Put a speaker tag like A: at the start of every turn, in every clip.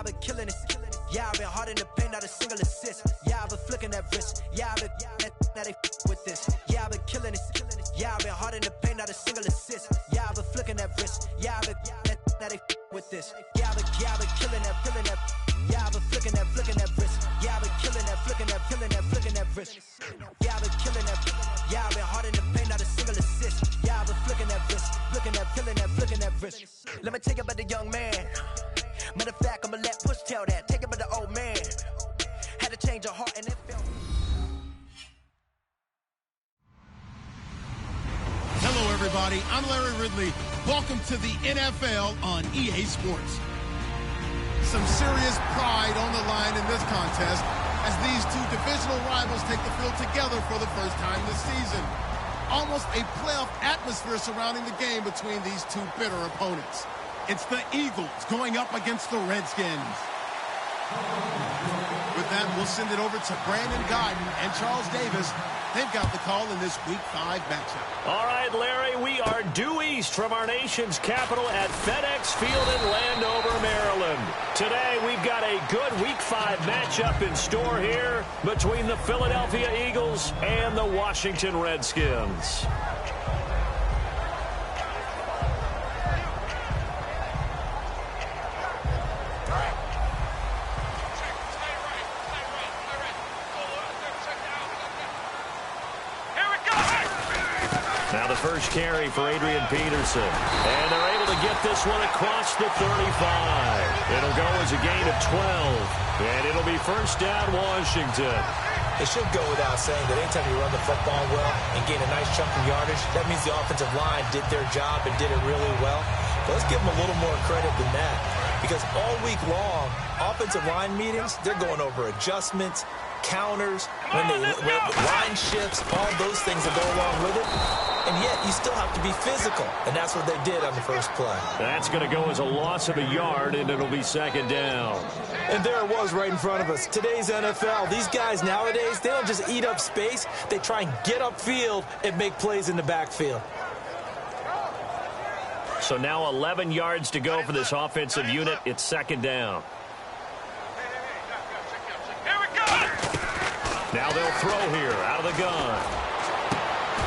A: I've been killing it. Yeah, I've been hard in the paint, not a single assist. Yeah, I've been flicking that wrist. Yeah, I've been now they with this. Yeah, I've been killing it. Yeah, I've been hard in the paint, not a single assist. Yeah, I've been flicking that wrist. Yeah, I've been now they with this. Yeah, I've been killing that, feeling that. Yeah, I've been flicking that wrist. Yeah, I've been killing that, flicking that wrist. Yeah, I've been killing that. Yeah, I've been hard in the paint, not a single assist. Yeah, I've been flicking that wrist, flicking that wrist. Let me tell you about the young man. Matter of fact, I'ma let Push tell that. Take it about the old man. Had to change her heart and it felt.
B: Hello, everybody. I'm Larry Ridley. Welcome to the NFL on EA Sports. Some serious pride on the line in this contest as these two divisional rivals take the field together for the first time this season. Almost a playoff atmosphere surrounding the game between these two bitter opponents. It's the Eagles going up against the Redskins. With that, we'll send it over to Brandon Guyton and Charles Davis. They've got the call in this Week 5 matchup.
C: All right, Larry, we are due east from our nation's capital at FedEx Field in Landover, Maryland. Today, we've got a good Week 5 matchup in store here between the Philadelphia Eagles and the Washington Redskins. Now the first carry for Adrian Peterson. And they're able to get this one across the 35. It'll go as a gain of 12. And it'll be first down, Washington.
D: It should go without saying that anytime you run the football well and gain a nice chunk of yardage, that means the offensive line did their job and did it really well. But let's give them a little more credit than that. Because all week long, offensive line meetings, they're going over adjustments, counters, when line shifts, all those things that go along with it. And yet, you still have to be physical. And that's what they did on the first play.
C: That's going to go as a loss of a yard, and it'll be second down.
D: And there it was right in front of us. Today's NFL, these guys nowadays, they don't just eat up space. They try and get upfield and make plays in the backfield.
C: So now 11 yards to go for this offensive unit. It's second down. Now they'll throw here out of the gun.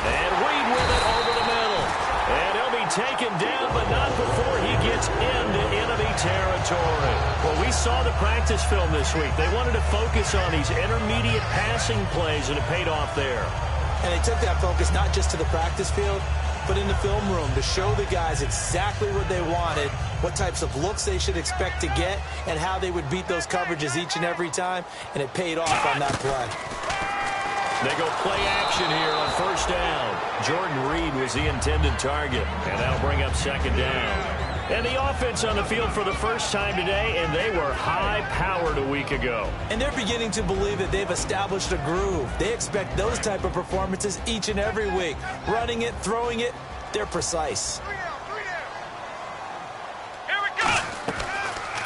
C: And Reed with it over the middle. And he'll be taken down, but not before he gets into enemy territory. Well, we saw the practice film this week. They wanted to focus on these intermediate passing plays, and it paid off there.
D: And they took that focus not just to the practice field, but in the film room to show the guys exactly what they wanted, what types of looks they should expect to get, and how they would beat those coverages each and every time, and it paid off on that play.
C: They go play action here on first down. Jordan Reed was the intended target, and that'll bring up second down. And the offense on the field for the first time today, and they were high-powered a week ago.
D: And they're beginning to believe that they've established a groove. They expect those type of performances each and every week. Running it, throwing it, they're precise.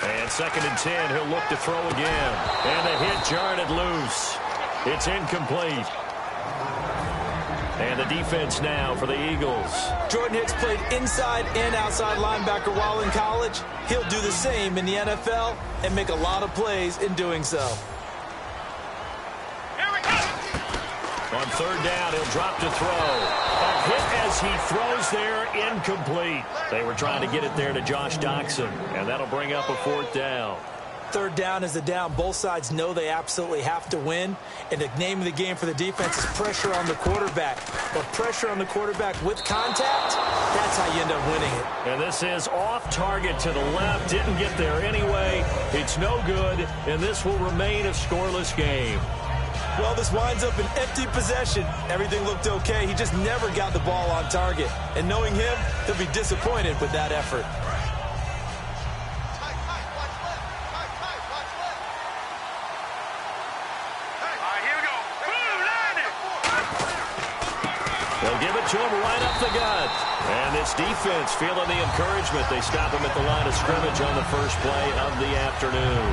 C: And second and 10, he'll look to throw again. And the hit jarred loose. It's incomplete. And the defense now for the Eagles.
D: Jordan Hicks played inside and outside linebacker while in college. He'll do the same in the NFL and make a lot of plays in doing so.
C: On third down, he'll drop to throw. A hit as he throws there, incomplete. They were trying to get it there to Josh Doxson, and that'll bring up a fourth down.
D: Third down is the down. Both sides know they absolutely have to win. And the name of the game for the defense is pressure on the quarterback. But pressure on the quarterback with contact, that's how you end up winning it.
C: And this is off target to the left. Didn't get there anyway. It's no good, and this will remain a scoreless game.
D: Well, this winds up an empty possession. Everything looked okay. He just never got the ball on target. And knowing him, he'll be disappointed with that effort.
C: They'll give it to him right up the gut. And this defense feeling the encouragement. They stop him at the line of scrimmage on the first play of the afternoon.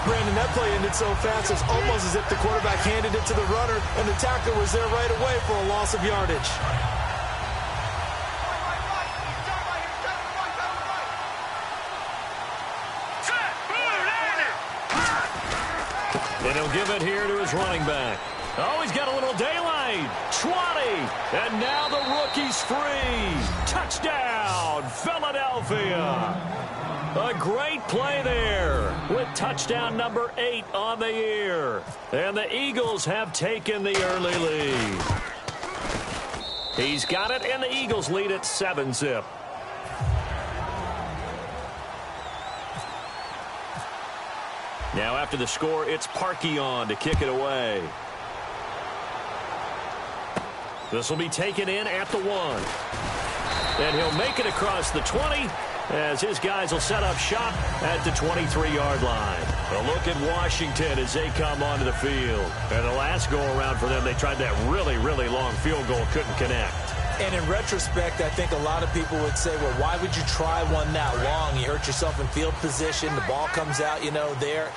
D: Brandon, that play ended so fast, it's almost as if the quarterback handed it to the runner, and the tackler was there right away for a loss of yardage.
C: give it here to his running back. Oh, he's got a little daylight. 20. And now the rookie's free. Touchdown, Philadelphia. A great play there with touchdown number 8 on the year. And the Eagles have taken the early lead. He's got it, and the Eagles lead at 7-zip. Now after the score, it's Parkey on to kick it away. This will be taken in at the 1. And he'll make it across the 20 as his guys will set up shop at the 23-yard line. A look at Washington as they come onto the field. And the last go-around for them, they tried that really, really long field goal, couldn't connect.
D: And in retrospect, I think a lot of people would say, well, why would you try one that long? You hurt yourself in field position. The ball comes out, there.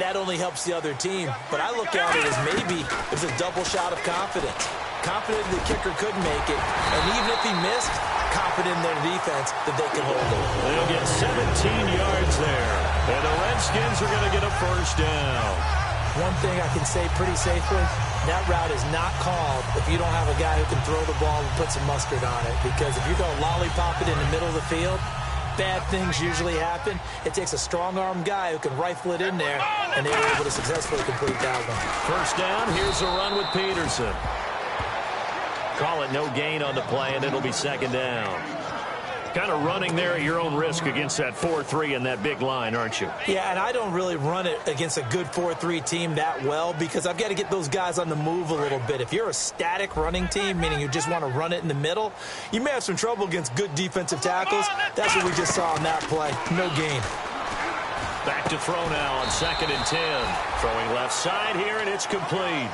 D: That only helps the other team. But I look at it as maybe it's a double shot of confidence. Confident the kicker could make it. And even if he missed, confident in their defense that they can hold it.
C: They'll get 17 yards there. And the Redskins are going to get a first down.
D: One thing I can say pretty safely, that route is not called if you don't have a guy who can throw the ball and put some mustard on it. Because if you're going to lollipop it in the middle of the field, bad things usually happen. It takes a strong-armed guy who can rifle it in there, and they were able to successfully complete that one.
C: First down, here's a run with Peterson. Call it no gain on the play, and it'll be second down. Kind of running there at your own risk against that 4-3 and that big line, aren't you?
D: Yeah, and I don't really run it against a good 4-3 team that well because I've got to get those guys on the move a little bit. If you're a static running team, meaning you just want to run it in the middle, you may have some trouble against good defensive tackles. That's what we just saw on that play. No gain.
C: Back to throw now on 2nd and 10. Throwing left side here, and it's complete.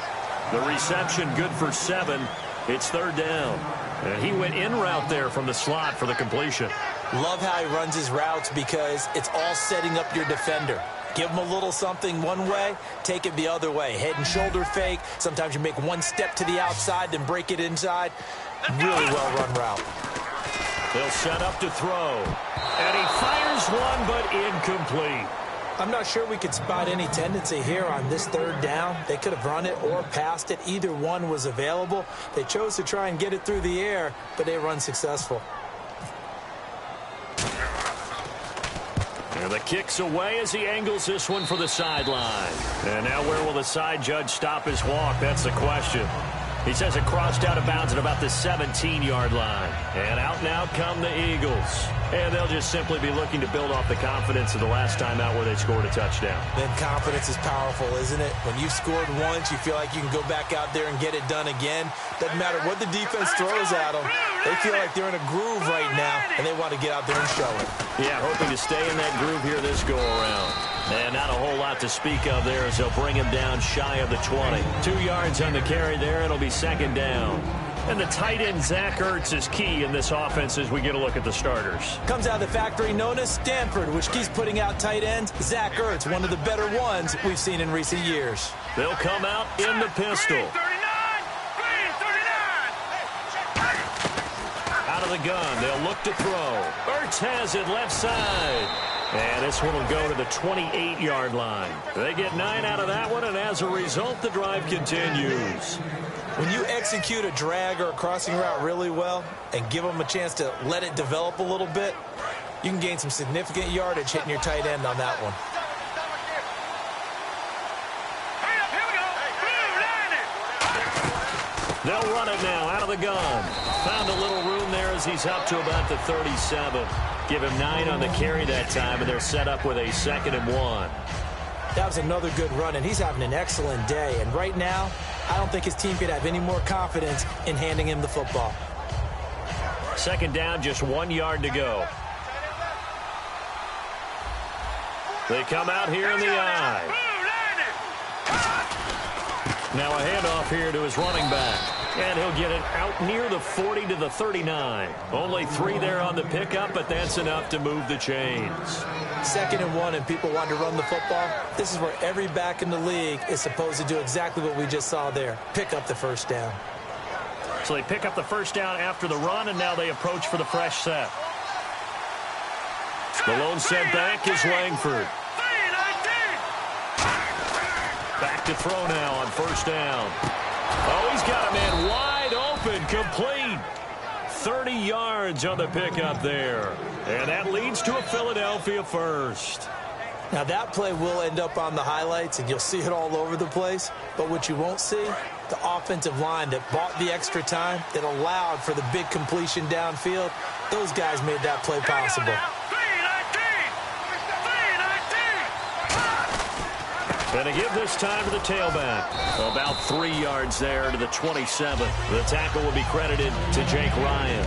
C: The reception good for 7. It's third down. And he went in route there from the slot for the completion.
D: Love how he runs his routes because it's all setting up your defender. Give him a little something one way, take it the other way. Head and shoulder fake. Sometimes you make one step to the outside, then break it inside. Really well-run route.
C: He'll set up to throw. And he fires one, but incomplete.
D: I'm not sure we could spot any tendency here on this third down. They could have run it or passed it. Either one was available. They chose to try and get it through the air, but they were unsuccessful.
C: And the kick's away as he angles this one for the sideline. And now where will the side judge stop his walk? That's the question. He says it crossed out of bounds at about the 17-yard line. And out now come the Eagles. And they'll just simply be looking to build off the confidence of the last time out where they scored a touchdown.
D: Then confidence is powerful, isn't it? When you've scored once, you feel like you can go back out there and get it done again. Doesn't matter what the defense throws at them. They feel like they're in a groove right now, and they want to get out there and show it.
C: Yeah, hoping to stay in that groove here this go-around. And not a whole lot to speak of there as they'll bring him down shy of the 20. 2 yards on the carry there. It'll be second down. And the tight end, Zach Ertz, is key in this offense as we get a look at the starters.
D: Comes out of the factory known as Stanford, which keeps putting out tight ends. Zach Ertz, one of the better ones we've seen in recent years.
C: They'll come out in the pistol. Out of the gun, they'll look to throw. Ertz has it left side. And this one will go to the 28-yard line. They get 9 out of that one, and as a result, the drive continues.
D: When you execute a drag or a crossing route really well and give them a chance to let it develop a little bit, you can gain some significant yardage hitting your tight end on that one.
C: They'll run it now out of the gun. Found a little room there as he's up to about the 37. Give him 9 on the carry that time, and they're set up with a 2nd and 1.
D: That was another good run, and he's having an excellent day. And right now, I don't think his team could have any more confidence in handing him the football.
C: Second down, just 1 yard to go. They come out here in the eye. Now a handoff here to his running back. And he'll get it out near the 40 to the 39. Only 3 there on the pickup, but that's enough to move the chains.
D: 2nd and 1, and people want to run the football. This is where every back in the league is supposed to do exactly what we just saw there. Pick up the first down.
C: So they pick up the first down after the run, and now they approach for the fresh set. The lone set back is Langford. Back back to throw now on first down. Oh, he's got a man wide open, complete. 30 yards on the pickup there. And that leads to a Philadelphia first.
D: Now, that play will end up on the highlights, and you'll see it all over the place. But what you won't see, the offensive line that bought the extra time, that allowed for the big completion downfield, those guys made that play possible.
C: And to give this time to the tailback. About 3 yards there to the 27. The tackle will be credited to Jake Ryan.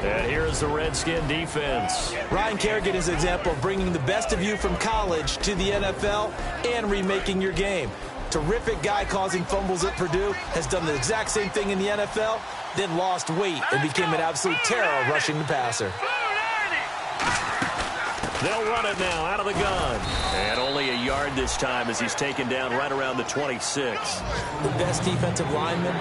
C: And here's the Redskin defense.
D: Ryan Kerrigan is an example of bringing the best of you from college to the NFL and remaking your game. Terrific guy causing fumbles at Purdue, has done the exact same thing in the NFL, then lost weight and became an absolute terror rushing the passer.
C: They'll run it now out of the gun. And only a yard this time as he's taken down right around the 26.
D: The best defensive linemen,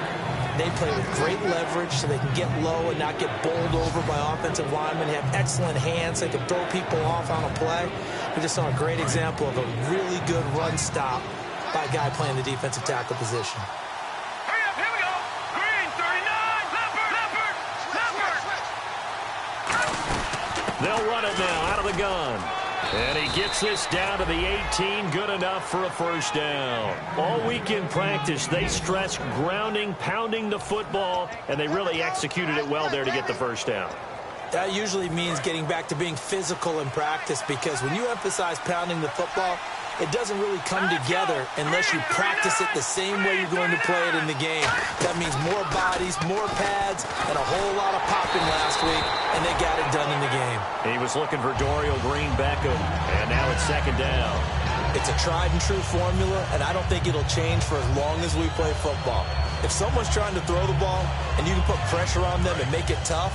D: they play with great leverage so they can get low and not get bowled over by offensive linemen. They have excellent hands. They can throw people off on a play. We just saw a great example of a really good run stop by a guy playing the defensive tackle position.
E: Hurry up, here we go. Green, 39, Leopard.
C: They'll run it now out of the gun. And he gets this down to the 18, good enough for a first down. All week in practice, they stressed grounding, pounding the football, and they really executed it well there to get the first down.
D: That usually means getting back to being physical in practice, because when you emphasize pounding the football, it doesn't really come together unless you practice it the same way you're going to play it in the game. That means more bodies, more pads, and a whole lot of popping last week, and they got it done in the game.
C: He was looking for Dorial Green-Beckham, and now it's second down.
D: It's a tried-and-true formula, and I don't think it'll change for as long as we play football. If someone's trying to throw the ball, and you can put pressure on them and make it tough,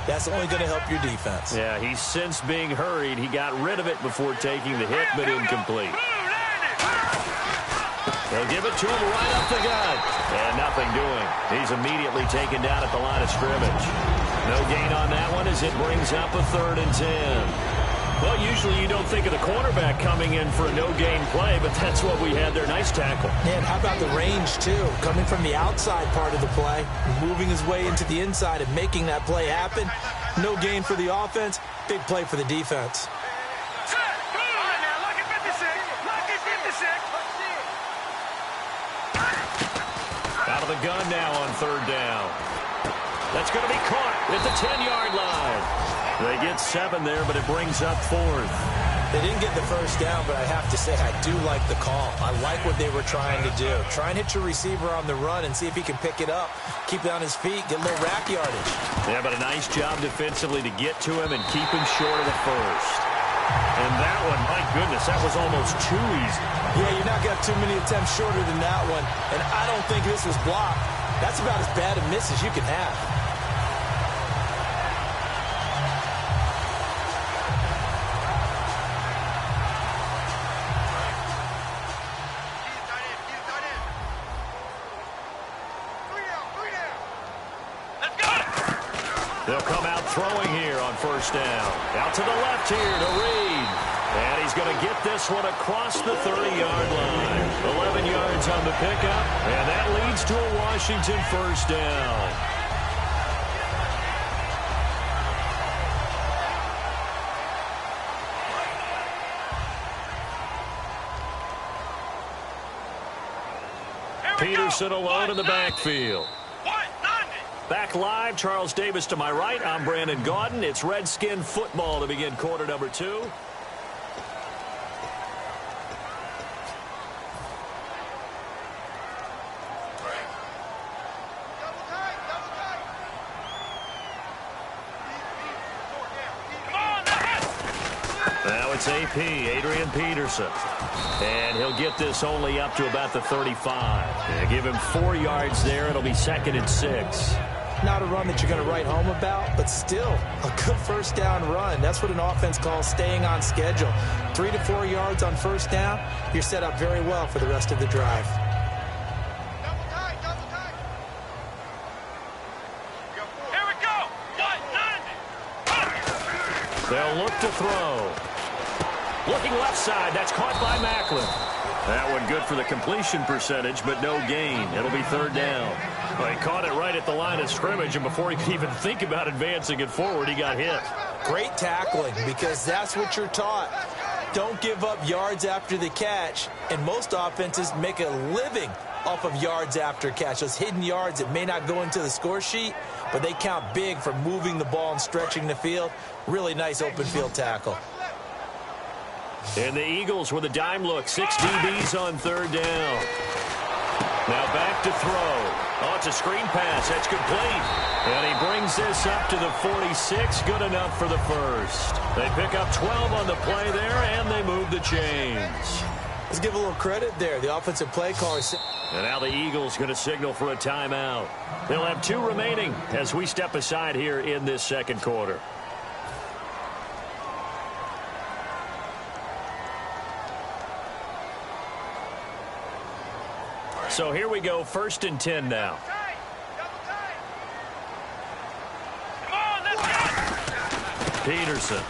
D: that's only going to help your defense.
C: Yeah, he's since being hurried. He got rid of it before taking the hit, but incomplete. They'll give it to him right up the gut. And nothing doing. He's immediately taken down at the line of scrimmage. No gain on that one as it brings up a 3rd and 10. Well, usually you don't think of the cornerback coming in for a no-gain play, but that's what we had there. Nice tackle.
D: And how about the range, too? Coming from the outside part of the play, moving his way into the inside and making that play happen. No gain for the offense, big play for the defense.
C: Out of the gun now on 3rd down. That's going to be caught at the 10-yard line. They get 7 there, but it brings up 4th.
D: They didn't get the first down, but I have to say I do like the call. I like what they were trying to do. Try and hit your receiver on the run and see if he can pick it up. Keep it on his feet, get a little rack yardage.
C: Yeah, but a nice job defensively to get to him and keep him short of the first. And that one, my goodness, that was almost too easy.
D: Yeah, you're not going to have too many attempts shorter than that one. And I don't think this was blocked. That's about as bad a miss as you can have.
C: They'll come out throwing here on first down. Out to the left here to Reed. And he's going to get this one across the 30-yard line. 11 yards on the pickup. And that leads to a Washington first down. Peterson alone in the backfield. Back live, Charles Davis to my right. I'm Brandon Gaudin. It's Redskin football to begin quarter number 2. Now it's AP, Adrian Peterson. And he'll get this only up to about the 35. They give him 4 yards there. It'll be 2nd and 6.
D: Not a run that you're going to write home about, but still a good first down run. That's what an offense calls staying on schedule. 3 to 4 yards on first down, you're set up very well for the rest of the drive.
E: Here we go.
C: They'll look to throw. Looking left side. That's caught by Macklin. That one good for the completion percentage, but no gain. It'll be third down. Well, he caught it right at the line of scrimmage, and before he could even think about advancing it forward, he got hit.
D: Great tackling, because that's what you're taught. Don't give up yards after the catch, and most offenses make a living off of yards after catch. Those hidden yards that may not go into the score sheet, but they count big for moving the ball and stretching the field. Really nice open field tackle.
C: And the Eagles with a dime look. 6 DBs on third down. Now back to throw. Oh, it's a screen pass. That's complete. And he brings this up to the 46. Good enough for the first. They pick up 12 on the play there, and they move the chains.
D: Let's give a little credit there. The offensive play caller.
C: And now the Eagles going to signal for a timeout. They'll have 2 remaining as we step aside here in this second quarter. So here we go, 1st and 10 now. Peterson.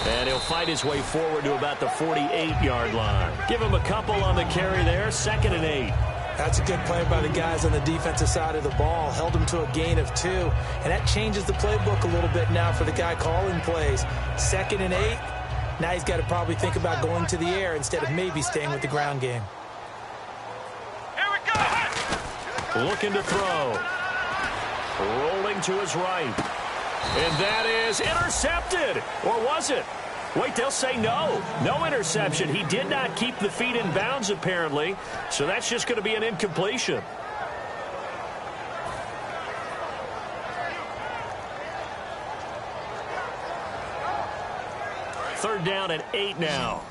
C: And he'll fight his way forward to about the 48-yard line. Give him a couple on the carry there, 2nd and 8.
D: That's a good play by the guys on the defensive side of the ball. Held him to a gain of 2. And that changes the playbook a little bit now for the guy calling plays. 2nd and 8. Now he's got to probably think about going to the air instead of maybe staying with the ground game.
C: Looking to throw. Rolling to his right. And that is intercepted. Or was it? Wait, they'll say no. No interception. He did not keep the feet in bounds, apparently. So that's just going to be an incompletion. Third down and 8 now.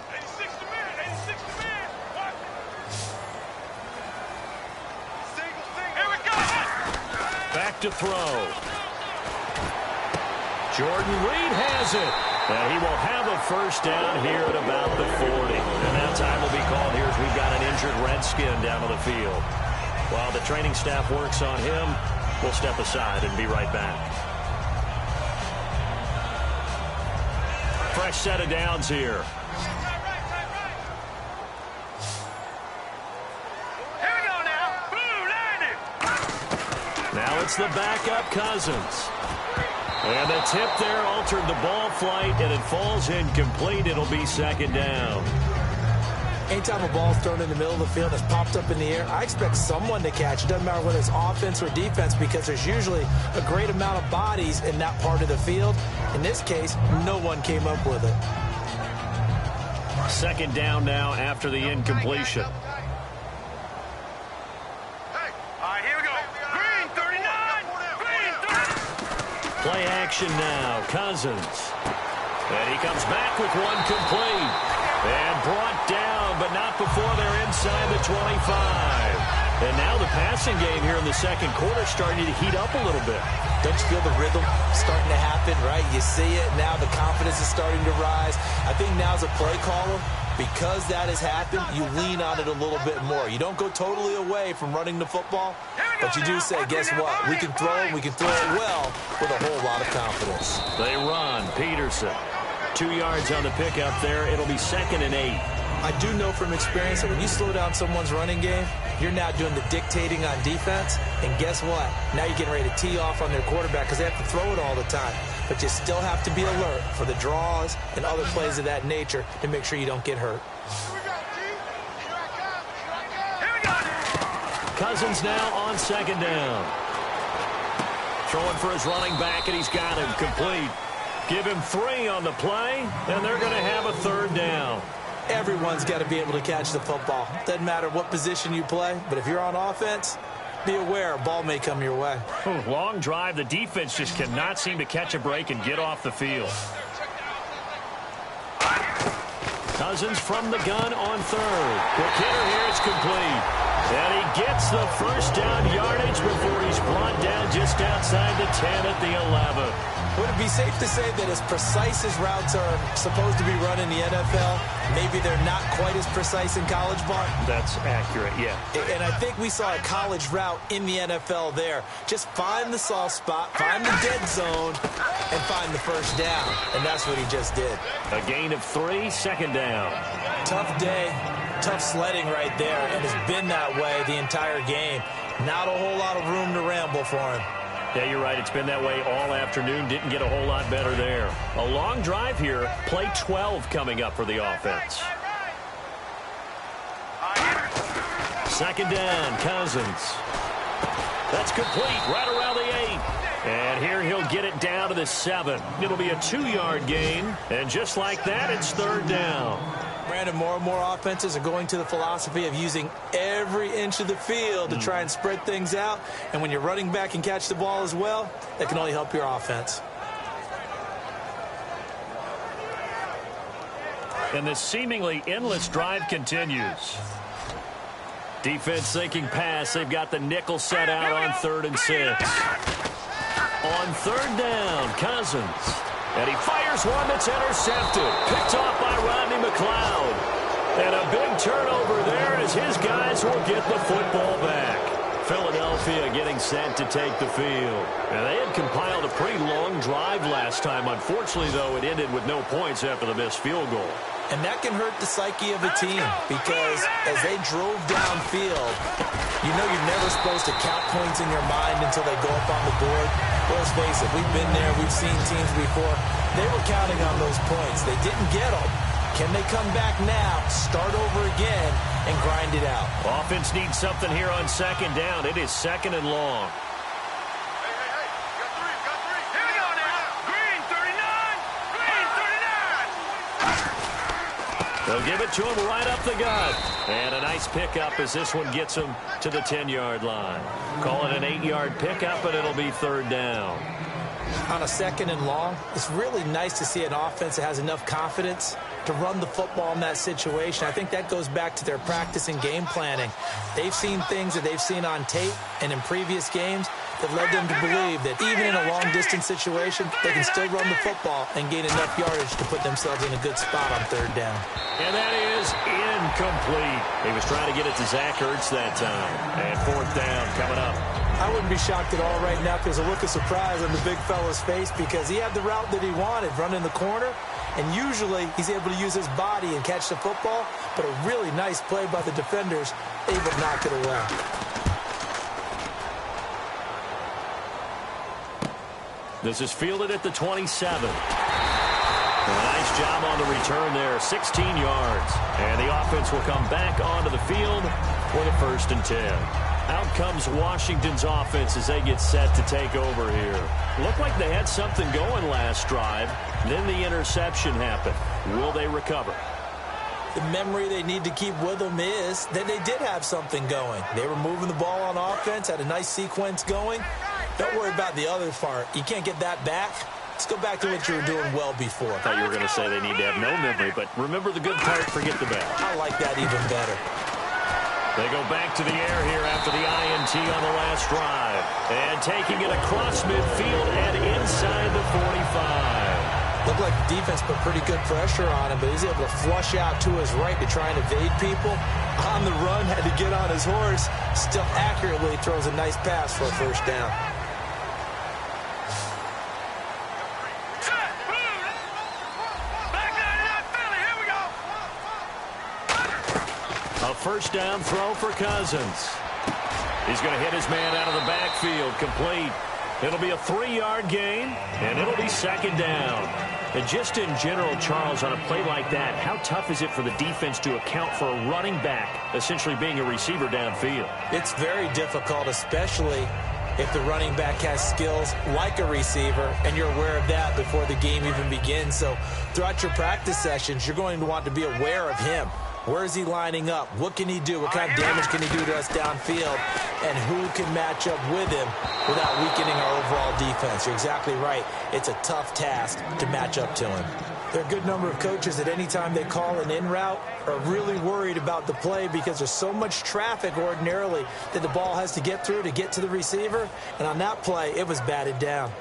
C: Back to throw. Jordan Reed has it. And he will have a first down here at about the 40. And that time will be called here as we've got an injured Redskin down on the field. While the training staff works on him, we'll step aside and be right back. Fresh set of downs here. Now it's the backup Cousins. And the tip there altered the ball flight, and it falls incomplete. It'll be 2nd down.
D: Anytime a ball's thrown in the middle of the field and it's popped up in the air, I expect someone to catch. It doesn't matter whether it's offense or defense, because there's usually a great amount of bodies in that part of the field. In this case, no one came up with it.
C: 2nd down now after the incompletion. Play action now. Cousins. And he comes back with one complete. And brought down, but not before they're inside the 25. And now the passing game here in the second quarter starting to heat up a little bit.
D: Don't you feel the rhythm starting to happen, right? You see it. Now the confidence is starting to rise. I think now as a play caller, because that has happened, you lean on it a little bit more. You don't go totally away from running the football, but you do say, guess what? We can throw it, we can throw it well with a whole lot of confidence.
C: They run. Peterson. 2 yards on the pickup there. It'll be 2nd and 8.
D: I do know from experience that when you slow down someone's running game, you're now doing the dictating on defense. And guess what? Now you're getting ready to tee off on their quarterback because they have to throw it all the time. But you still have to be alert for the draws and other plays of that nature to make sure you don't get hurt.
C: Cousins now on 2nd down. Throwing for his running back, and he's got him complete. Give him 3 on the play, and they're going to have a 3rd down.
D: Everyone's got to be able to catch the football. Doesn't matter what position you play, but if you're on offense, be aware a ball may come your way.
C: Long drive. The defense just cannot seem to catch a break and get off the field. Cousins from the gun on 3rd. Quick hitter here. It's complete. And he gets the first down yardage before he's brought down just outside the 10 at the 11.
D: Would it be safe to say that as precise as routes are supposed to be run in the NFL, maybe they're not quite as precise in college ball?
C: That's accurate, yeah.
D: And I think we saw a college route in the NFL there. Just find the soft spot, find the dead zone, and find the first down. And that's what he just did.
C: A gain of 3, 2nd down.
D: Tough day. Tough sledding right there, and it's been that way the entire game. Not a whole lot of room to ramble for him.
C: Yeah, you're right. It's been that way all afternoon. Didn't get a whole lot better there. A long drive here. Play 12 coming up for the offense. Second down, Cousins. That's complete right around the 8. And here he'll get it down to the 7. It'll be a 2-yard gain. And just like that, it's third down.
D: Brandon, more and more offenses are going to the philosophy of using every inch of the field to try and spread things out. And when you're running back and catch the ball as well, that can only help your offense.
C: And this seemingly endless drive continues. Defense thinking pass. They've got the nickel set out on 3rd and 6. On 3rd down, Cousins. And he fires one that's intercepted. Picked off by Rodney McLeod. And a big turnover there as his guys will get the football back. Philadelphia getting set to take the field. And they had compiled a pretty long drive last time. Unfortunately, though, it ended with no points after the missed field goal.
D: And that can hurt the psyche of a team because as they drove downfield, you know you're never supposed to count points in your mind until they go up on the board. Well, let's face it, we've been there. We've seen teams before. They were counting on those points. They didn't get them. Can they come back now, start over again, and grind it out?
C: Offense needs something here on 2nd down. It is 2nd and long. They'll give it to him right up the gut. And a nice pickup as this one gets him to the 10-yard line. Call it an 8-yard pickup, and it'll be 3rd down.
D: On a 2nd and long, it's really nice to see an offense that has enough confidence to run the football in that situation. I think that goes back to their practice and game planning. They've seen things that they've seen on tape and in previous games that led them to believe that even in a long-distance situation, they can still run the football and gain enough yardage to put themselves in a good spot on 3rd down.
C: And that is incomplete. He was trying to get it to Zach Ertz that time. And 4th down coming up.
D: I wouldn't be shocked at all right now if there's a look of surprise on the big fella's face because he had the route that he wanted, running the corner. And usually he's able to use his body and catch the football, but a really nice play by the defenders, able to knock it away.
C: This is fielded at the 27. A nice job on the return there, 16 yards. And the offense will come back onto the field for the 1st and 10. Out comes Washington's offense as they get set to take over here. Looked like they had something going last drive. Then the interception happened. Will they recover?
D: The memory they need to keep with them is that they did have something going. They were moving the ball on offense, had a nice sequence going. Don't worry about the other part. You can't get that back. Let's go back to what you were doing well before.
C: I thought you were going to say they need to have no memory, but remember the good part, forget the bad.
D: I like that even better.
C: They go back to the air here after the INT on the last drive. And taking it across midfield and inside the 45.
D: Looked like the defense put pretty good pressure on him, but he's able to flush out to his right to try and evade people. On the run, had to get on his horse. Still accurately throws a nice pass for a 1st down.
C: A 1st down throw for Cousins. He's going to hit his man out of the backfield, complete. It'll be a 3-yard gain, and it'll be 2nd down. And just in general, Charles, on a play like that, how tough is it for the defense to account for a running back essentially being a receiver downfield?
D: It's very difficult, especially if the running back has skills like a receiver, and you're aware of that before the game even begins. So throughout your practice sessions, you're going to want to be aware of him. Where is he lining up? What can he do? What kind of damage can he do to us downfield? And who can match up with him without weakening our overall defense? You're exactly right. It's a tough task to match up to him. There are a good number of coaches that any time they call an in route are really worried about the play because there's so much traffic ordinarily that the ball has to get through to get to the receiver. And on that play, it was batted down.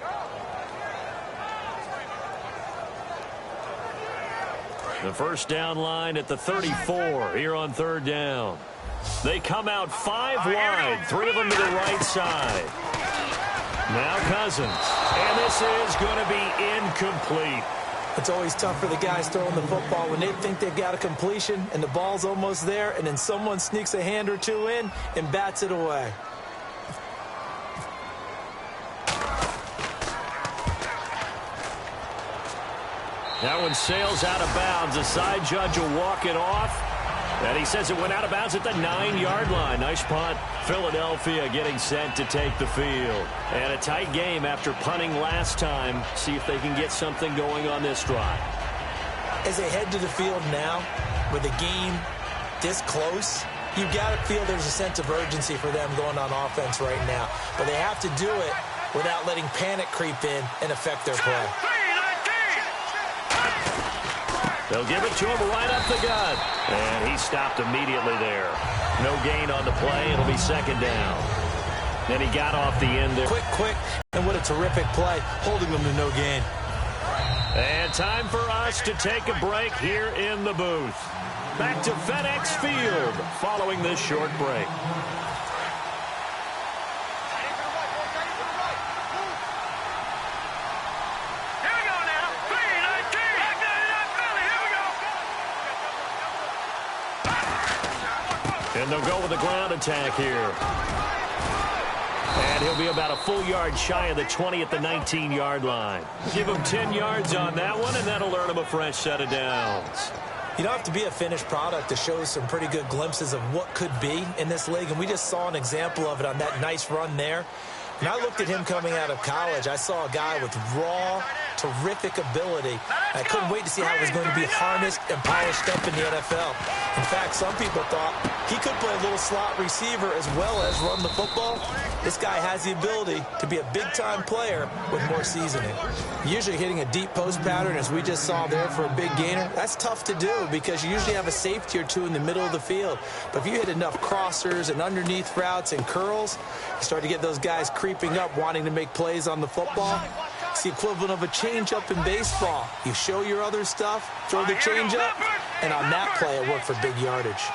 C: The 1st down line at the 34 here on 3rd down. They come out 5 wide, 3 of them to the right side. Now Cousins. And this is going to be incomplete.
D: It's always tough for the guys throwing the football when they think they've got a completion and the ball's almost there, and then someone sneaks a hand or two in and bats it away.
C: That one sails out of bounds. The side judge will walk it off. And he says it went out of bounds at the 9-yard line. Nice punt. Philadelphia getting sent to take the field. And a tight game after punting last time. See if they can get something going on this drive.
D: As they head to the field now, with the game this close, you've got to feel there's a sense of urgency for them going on offense right now. But they have to do it without letting panic creep in and affect their play.
C: They'll give it to him right up the gut. And he stopped immediately there. No gain on the play. It'll be second down. Then he got off the end there.
D: Quick, and what a terrific play, holding them to no gain.
C: And time for us to take a break here in the booth. Back to FedEx Field following this short break. And they'll go with the ground attack here. And he'll be about a full yard shy of the 20 at the 19-yard line. Give him 10 yards on that one, and that'll earn him a fresh set of downs.
D: You don't have to be a finished product to show some pretty good glimpses of what could be in this league, and we just saw an example of it on that nice run there. When I looked at him coming out of college, I saw a guy with raw, terrific ability. I couldn't wait to see how he was going to be harnessed and polished up in the NFL. In fact, some people thought he could play a little slot receiver as well as run the football. This guy has the ability to be a big-time player with more seasoning. Usually hitting a deep post pattern, as we just saw there for a big gainer, that's tough to do because you usually have a safety or two in the middle of the field. But if you hit enough crossers and underneath routes and curls, you start to get those guys creeping up wanting to make plays on the football. It's the equivalent of a change-up in baseball. You show your other stuff, throw the change-up, and on that play it worked for big yardage.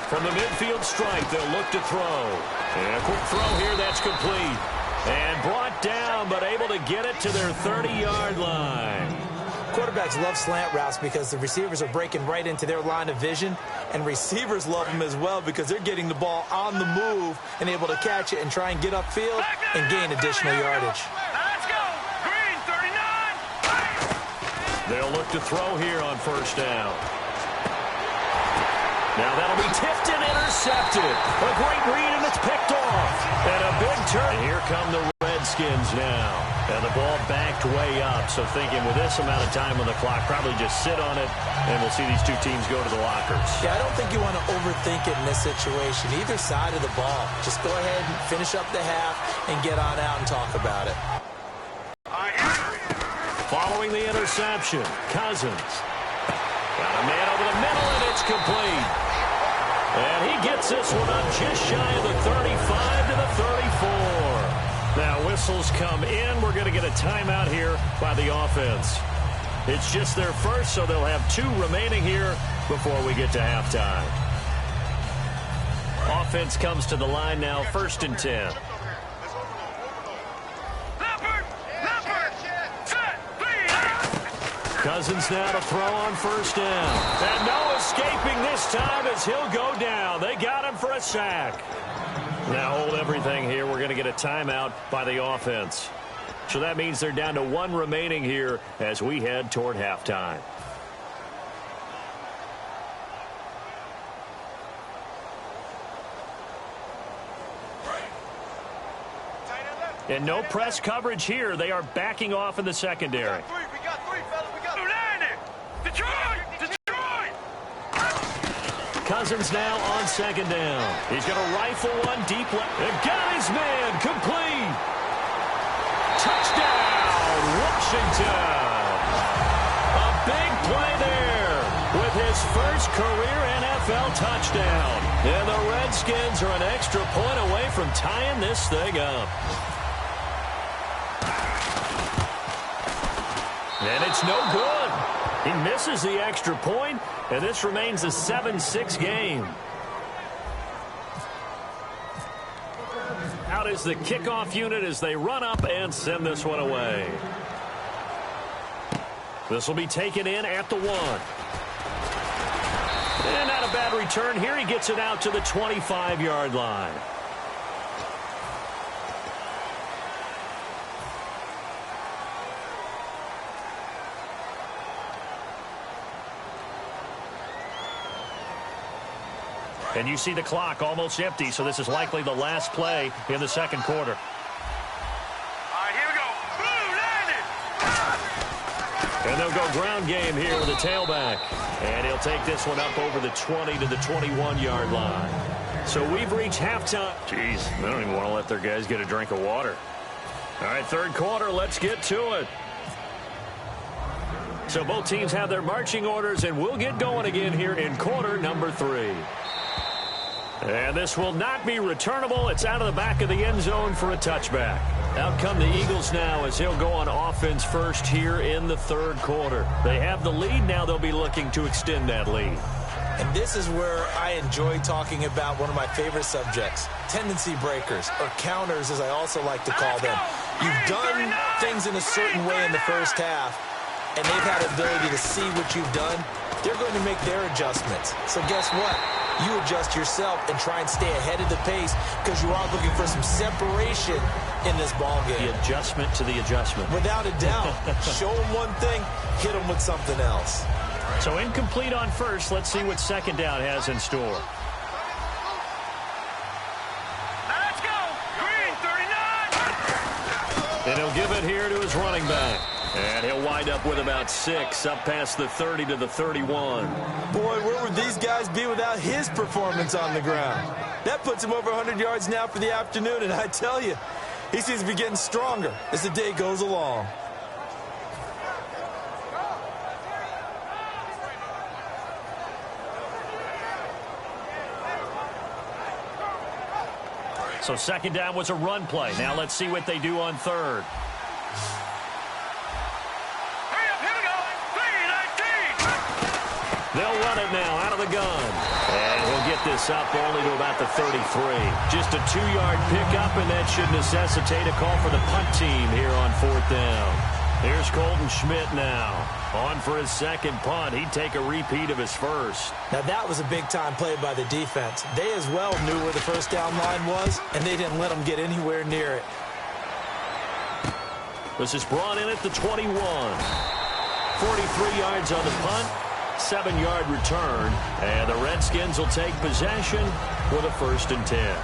C: From the midfield strike, they'll look to throw. And a quick throw here, that's complete. And brought down, but able to get it to their 30-yard line.
D: Quarterbacks love slant routes because the receivers are breaking right into their line of vision, and receivers love them as well because they're getting the ball on the move and able to catch it and try and get upfield and gain additional yardage.
E: Let's go! Green, 39!
C: They'll look to throw here on first down. Now that'll be tipped and intercepted. A great read, and it's picked off. And a big turn. And here come the Redskins now. And the ball backed way up. So thinking with this amount of time on the clock, probably just sit on it, and we'll see these two teams go to the lockers.
D: Yeah, I don't think you want to overthink it in this situation. Either side of the ball. Just go ahead and finish up the half and get on out and talk about it.
C: Following the interception, Cousins. Got a man over the middle, and it's complete. And he gets this one up just shy of the 35 to the 34. Now whistles come in. We're going to get a timeout here by the offense. It's just their first, so they'll have 2 remaining here before we get to halftime. Offense comes to the line now, 1st and 10. Cousins now to throw on first down. And no escaping this time as he'll go down. They got him for a sack. Now hold everything here. We're going to get a timeout by the offense. So that means they're down to 1 remaining here as we head toward halftime. And no press coverage here. They are backing off in the secondary. Cousins now on second down. He's going to rifle one deep left. And got his man. Complete. Touchdown, Washington. A big play there with his first career NFL touchdown. And the Redskins are an extra point away from tying this thing up. And it's no good. He misses the extra point, and this remains a 7-6 game. Out is the kickoff unit as they run up and send this one away. This will be taken in at the 1. And not a bad return here. He gets it out to the 25-yard line. And you see the clock almost empty, so this is likely the last play in the second quarter.
E: All right, here we go. Blue landed.
C: And they'll go ground game here with a tailback. And he'll take this one up over the 20 to the 21-yard line. So we've reached halftime. Jeez, they don't even want to let their guys get a drink of water. All right, third quarter, let's get to it. So both teams have their marching orders, and we'll get going again here in quarter number 3. And this will not be returnable. It's out of the back of the end zone for a touchback. Out come the Eagles now as he'll go on offense first here in the third quarter. They have the lead. Now they'll be looking to extend that lead.
D: And this is where I enjoy talking about one of my favorite subjects, tendency breakers, or counters as I also like to call them. You've done things in a certain way in the first half, and they've had the ability to see what you've done. They're going to make their adjustments. So guess what? You adjust yourself and try and stay ahead of the pace because you are looking for some separation in this ball game.
C: The adjustment to the adjustment.
D: Without a doubt. Show them one thing, hit them with something else.
C: So incomplete on first. Let's see what second down has in store.
E: Let's go. Green, 39.
C: And he'll give it here to his running back. And he'll wind up with about 6 up past the 30 to the 31.
D: Boy, where would these guys be without his performance on the ground? That puts him over 100 yards now for the afternoon, and I tell you, he seems to be getting stronger as the day goes along.
C: So second down was a run play. Now let's see what they do on third. They'll run it now out of the gun. And he'll get this up only to about the 33. Just a 2-yard pickup, and that should necessitate a call for the punt team here on fourth down. Here's Colton Schmidt now. On for his second punt. He'd take a repeat of his first.
D: Now that was a big-time play by the defense. They as well knew where the first down line was, and they didn't let them get anywhere near it.
C: This is brought in at the 21. 43 yards on the punt. 7-yard return, and the Redskins will take possession with a 1st and 10.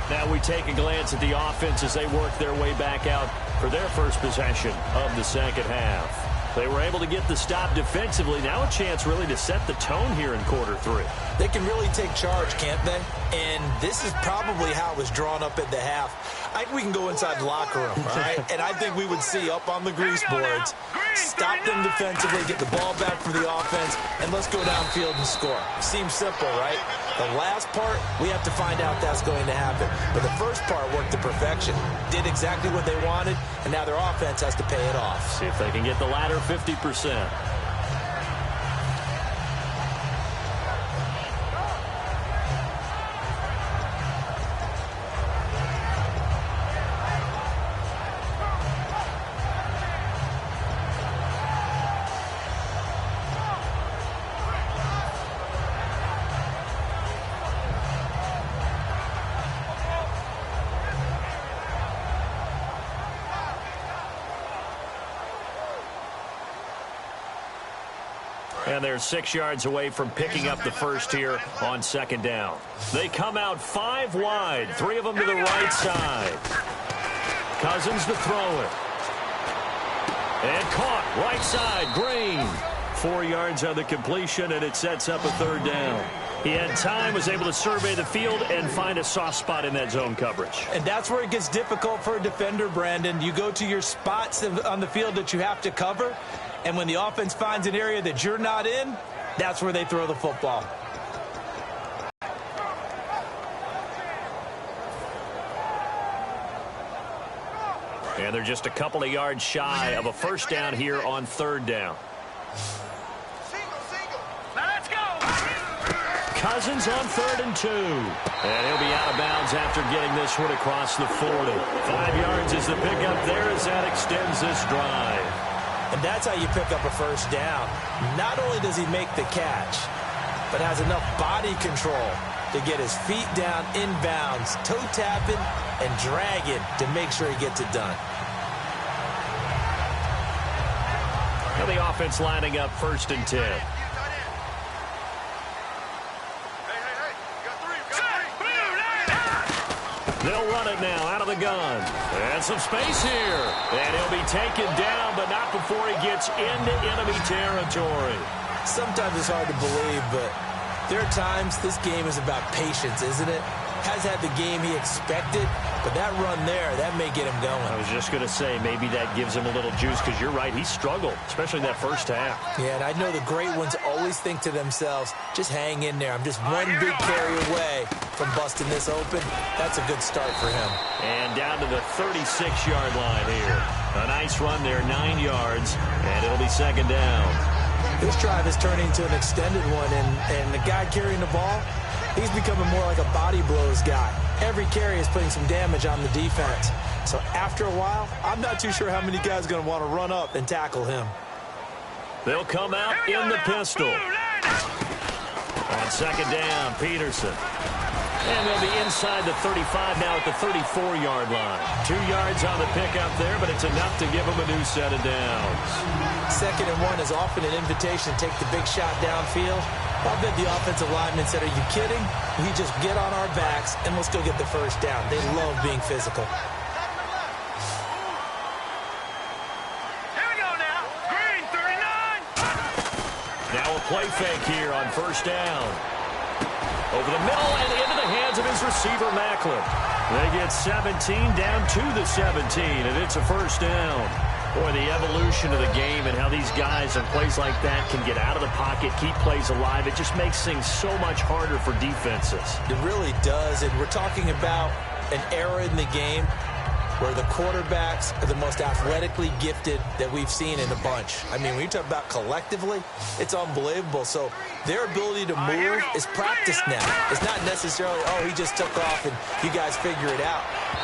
C: Now we take a glance at the offense as they work their way back out for their first possession of the second half. They were able to get the stop defensively. Now a chance really to set the tone here in quarter 3.
D: They can really take charge, can't they? And this is probably how it was drawn up at the half. I think we can go inside the locker room, all right? And I think we would see up on the grease boards, stop them defensively, get the ball back for the offense, and let's go downfield and score. Seems simple, right? The last part, we have to find out that's going to happen. But the first part worked to perfection. Did exactly what they wanted, and now their offense has to pay it off.
C: See if they can get the latter 50%. And they're 6 yards away from picking up the first here on second down. They come out 5 wide, 3 of them to the right side. Cousins to throw it. And caught right side, Green. 4 yards on the completion, and it sets up a 3rd down. He had time, was able to survey the field and find a soft spot in that zone coverage.
D: And that's where it gets difficult for a defender, Brandon. You go to your spots on the field that you have to cover, and when the offense finds an area that you're not in, that's where they throw the football.
C: And they're just a couple of yards shy of a 1st down here on 3rd down.
E: Let's go.
C: Cousins on 3rd and 2. And he'll be out of bounds after getting this one across the 40. 5 yards is the pickup there as that extends this drive.
D: And that's how you pick up a first down. Not only does he make the catch, but has enough body control to get his feet down inbounds, toe tapping and dragging to make sure he gets it done.
C: Now the offense lining up 1st and 10. They'll run it now out of the gun. And some space here. And he'll be taken down, but not before he gets into enemy territory.
D: Sometimes it's hard to believe, but there are times this game is about patience, isn't it? Has had the game he expected, but that run there, that may get him going.
C: I was just going to say, maybe that gives him a little juice, because you're right, he struggled, especially in that first half.
D: Yeah, and I know the great ones always think to themselves, just hang in there. I'm just one big carry away from busting this open. That's a good start for him.
C: And down to the 36-yard line here. A nice run there, 9 yards, and it'll be 2nd down.
D: This drive is turning into an extended one, and the guy carrying the ball, he's becoming more like a body blows guy. Every carry is putting some damage on the defense. So after a while, I'm not too sure how many guys are going to want to run up and tackle him.
C: They'll come out in the pistol. On 2nd down, Peterson. And they'll be inside the 35 now at the 34-yard line. 2 yards on the pickup there, but it's enough to give them a new set of downs.
D: 2nd and 1 is often an invitation to take the big shot downfield. I bet the offensive lineman said, are you kidding? We just get on our backs and let's go get the first down. They love being physical.
E: Here we go now. Green, 39.
C: Now a play fake here on 1st down. Over the middle and into the hands of his receiver, Macklin. They get 17 down to the 17, and it's a 1st down. Boy, the evolution of the game and how these guys and plays like that can get out of the pocket, keep plays alive, it just makes things so much harder for defenses.
D: It really does, and we're talking about an era in the game where the quarterbacks are the most athletically gifted that we've seen in a bunch. I mean, when you talk about collectively, it's unbelievable. So their ability to move is practiced now. It's not necessarily, oh, he just took off and you guys figure it out.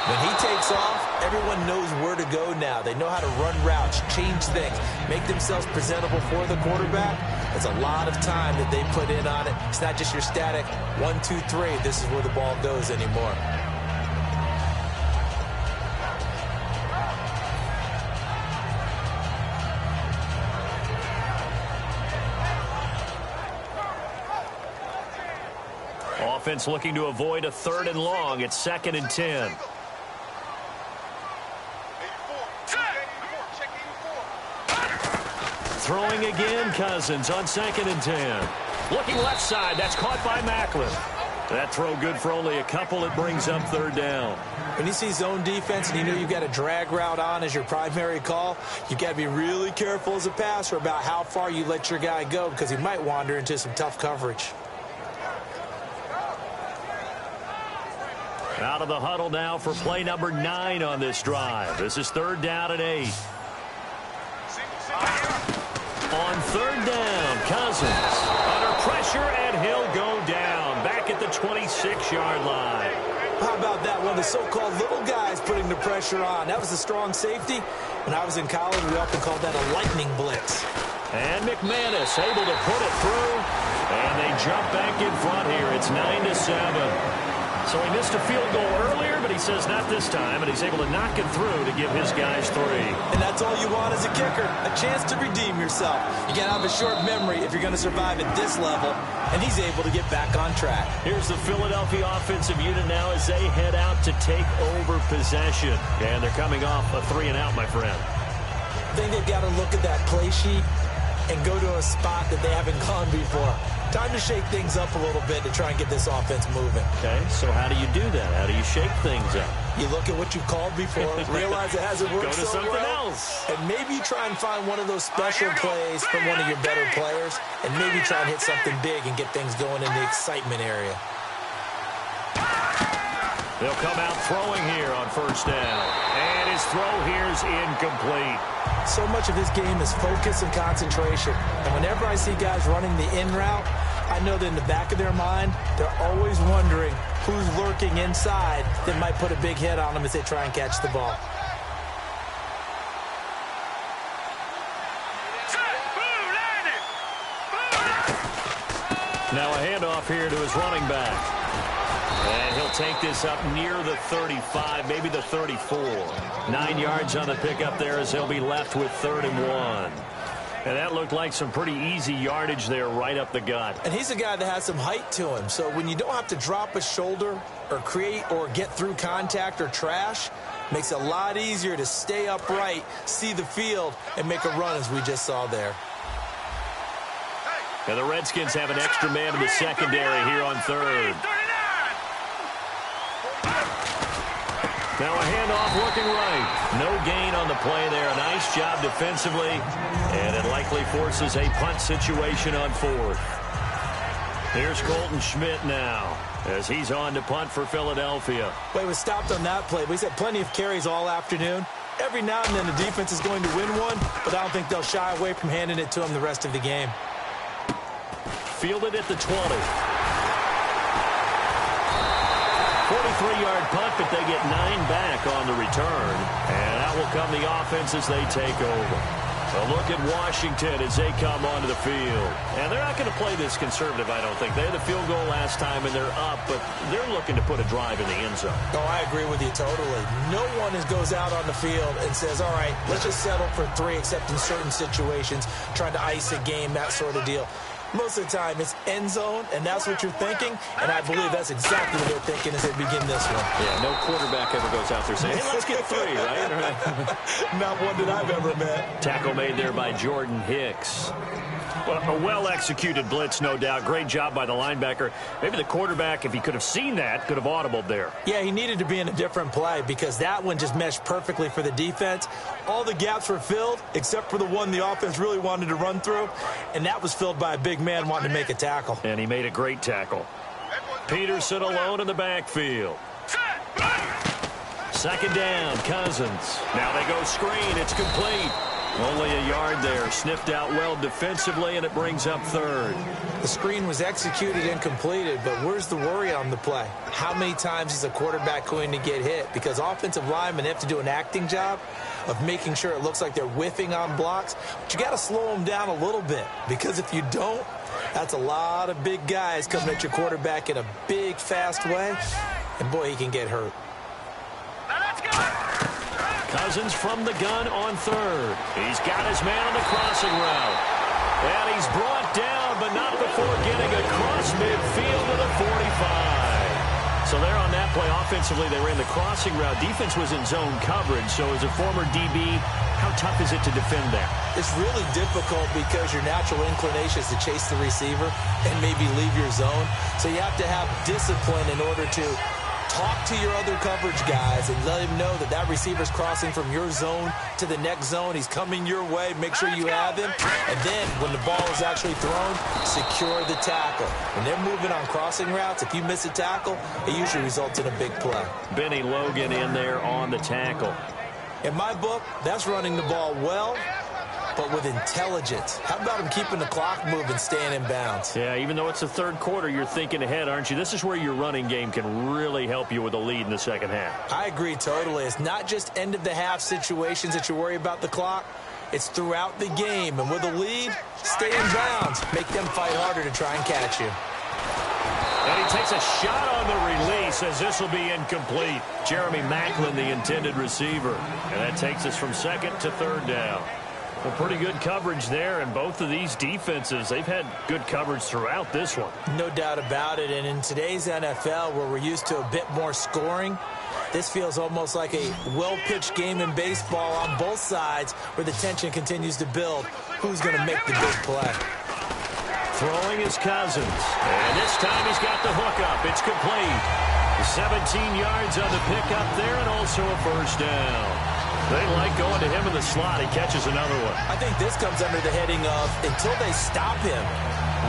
D: When he takes off, everyone knows where to go now. They know how to run routes, change things, make themselves presentable for the quarterback. It's a lot of time that they put in on it. It's not just your static 1, 2, 3. This is where the ball goes anymore.
C: Offense looking to avoid a 3rd and long. It's 2nd and 10. Throwing again, Cousins on 2nd and 10. Looking left side. That's caught by Macklin. That throw good for only a couple. It brings up 3rd down.
D: When you see zone defense and you know you've got a drag route on as your primary call, you've got to be really careful as a passer about how far you let your guy go because he might wander into some tough coverage.
C: Out of the huddle now for play number 9 on this drive. This is 3rd down and 8. On 3rd down, Cousins under pressure, and he'll go down back at the 26-yard line.
D: How about that one? The so-called little guys putting the pressure on. That was a strong safety. When I was in college, we often called that a lightning blitz.
C: And McManus able to put it through, and they jump back in front here. It's 9-7. So he missed a field goal earlier, but he says not this time, and he's able to knock it through to give his guys 3.
D: And that's all you want as a kicker, a chance to redeem yourself. You got to have a short memory if you're going to survive at this level, and he's able to get back on track.
C: Here's the Philadelphia offensive unit now as they head out to take over possession. And they're coming off a 3-and-out, my friend.
D: I think they've got to look at that play sheet and go to a spot that they haven't gone before. Time to shake things up a little bit to try and get this offense moving.
C: Okay, so how do you do that? How do you shake things up?
D: You look at what you've called before, realize it hasn't worked
C: so well. Go to something else.
D: And maybe try and find one of those special plays from one of your better players, and maybe try and hit something big and get things going in the excitement area.
C: They'll come out throwing here on 1st down. And his throw here is incomplete.
D: So much of this game is focus and concentration. And whenever I see guys running the in route, I know that in the back of their mind, they're always wondering who's lurking inside that might put a big hit on them as they try and catch the ball.
C: Now a handoff here to his running back. And he'll take this up near the 35, maybe the 34. 9 yards on the pickup there as they'll be left with 3rd and 1. And that looked like some pretty easy yardage there right up the gut.
D: And he's a guy that has some height to him. So when you don't have to drop a shoulder or create or get through contact or trash, makes it a lot easier to stay upright, see the field, and make a run as we just saw there.
C: And the Redskins have an extra man in the secondary here on 3rd. Now a handoff looking right. No gain on the play there. Nice job defensively. And it likely forces a punt situation on 4th. Here's Colton Schmidt now as he's on to punt for Philadelphia.
D: Well, he was stopped on that play. He's had plenty of carries all afternoon. Every now and then the defense is going to win one, but I don't think they'll shy away from handing it to him the rest of the game.
C: Fielded at the 20. 43-yard punt, but they get 9 back on the return. And out will come the offense as they take over. A look at Washington as they come onto the field. And they're not going to play this conservative, I don't think. They had the field goal last time, and they're up, but they're looking to put a drive in the end zone.
D: Oh, I agree with you totally. No one goes out on the field and says, all right, let's just settle for 3, except in certain situations, trying to ice a game, that sort of deal. Most of the time, it's end zone, and that's what you're thinking, and I believe that's exactly what they're thinking as they begin this one.
C: Yeah, no quarterback ever goes out there saying, hey, let's get 3, right?
D: Not one that I've ever met.
C: Tackle made there by Jordan Hicks. Well, a well-executed blitz, no doubt. Great job by the linebacker. Maybe the quarterback, if he could have seen that, could have audibled there.
D: Yeah, he needed to be in a different play because that one just meshed perfectly for the defense. All the gaps were filled except for the one the offense really wanted to run through, and that was filled by a big man wanting to make a tackle.
C: And he made a great tackle. Peterson alone in the backfield. 2nd down, Cousins. Now they go screen. It's complete. Only a yard there. Sniffed out well defensively, and it brings up 3rd.
D: The screen was executed and completed, but where's the worry on the play? How many times is a quarterback going to get hit? Because offensive linemen have to do an acting job of making sure it looks like they're whiffing on blocks. But you got to slow them down a little bit, because if you don't, that's a lot of big guys coming at your quarterback in a big, fast way. And, boy, he can get hurt.
C: Cousins from the gun on 3rd. He's got his man on the crossing route. And he's brought down, but not before getting across midfield to the 45. So there on that play, offensively, they ran the crossing route. Defense was in zone coverage. So as a former DB, how tough is it to defend that?
D: It's really difficult because your natural inclination is to chase the receiver and maybe leave your zone. So you have to have discipline in order to talk to your other coverage guys and let him know that that receiver's crossing from your zone to the next zone. He's coming your way. Make sure you have him. And then when the ball is actually thrown, secure the tackle. When they're moving on crossing routes, if you miss a tackle, it usually results in a big play.
C: Benny Logan in there on the tackle.
D: In my book, that's running the ball well, but with intelligence. How about him keeping the clock moving, staying in bounds?
C: Yeah, even though it's the 3rd quarter, you're thinking ahead, aren't you? This is where your running game can really help you with a lead in the 2nd half.
D: I agree totally. It's not just end-of-the-half situations that you worry about the clock. It's throughout the game. And with a lead, stay in bounds. Make them fight harder to try and catch you.
C: And he takes a shot on the release as this will be incomplete. Jeremy Maclin, the intended receiver. And that takes us from 2nd to 3rd down. Well, pretty good coverage there, and both of these defenses, they've had good coverage throughout this one.
D: No doubt about it, and in today's NFL, where we're used to a bit more scoring, this feels almost like a well-pitched game in baseball on both sides where the tension continues to build. Who's going to make the big play?
C: Throwing is Cousins, and this time he's got the hook up. It's complete. 17 yards on the pickup there, and also a 1st down. They like going to him in the slot. He catches another one.
D: I think this comes under the heading of until they stop him,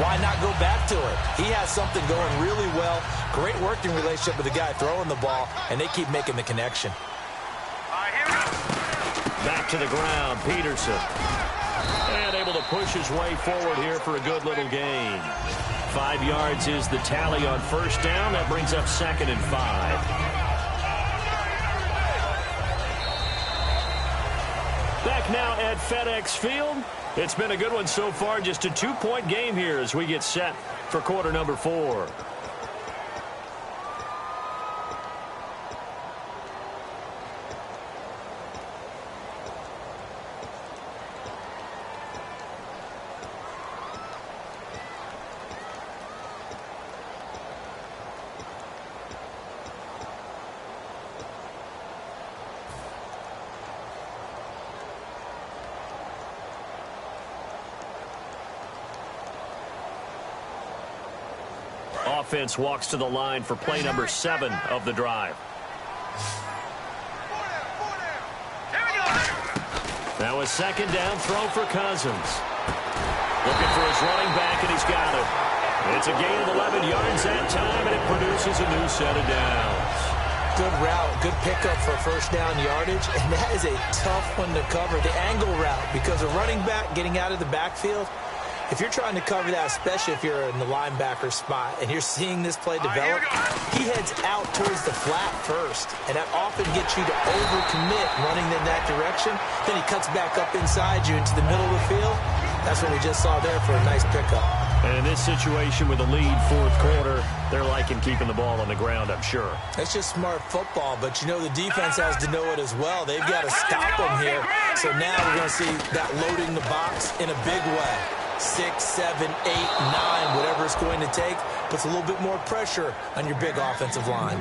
D: why not go back to it? He has something going really well. Great working relationship with the guy throwing the ball, and they keep making the connection.
C: Back to the ground, Peterson. And able to push his way forward here for a good little gain. 5 yards is the tally on 1st down. That brings up 2nd and 5. Back now at FedEx Field. It's been a good one so far. Just a 2-point game here as we get set for quarter number 4. Offense walks to the line for play number 7 of the drive. Now a second down throw for Cousins. Looking for his running back, and he's got it. It's a gain of 11 yards that time, and it produces a new set of downs.
D: Good route, good pickup for first down yardage, and that is a tough one to cover. The angle route, because a running back getting out of the backfield, if you're trying to cover that, especially if you're in the linebacker spot and you're seeing this play develop, he heads out towards the flat first, and that often gets you to overcommit running in that direction. Then he cuts back up inside you into the middle of the field. That's what we just saw there for a nice pickup.
C: And in this situation with a lead fourth quarter, they're liking keeping the ball on the ground, I'm sure.
D: It's just smart football, but you know the defense has to know it as well. They've got to stop them here. So now we're going to see that loading the box in a big way. 6, 7, 8, 9, whatever it's going to take, puts a little bit more pressure on your big offensive line.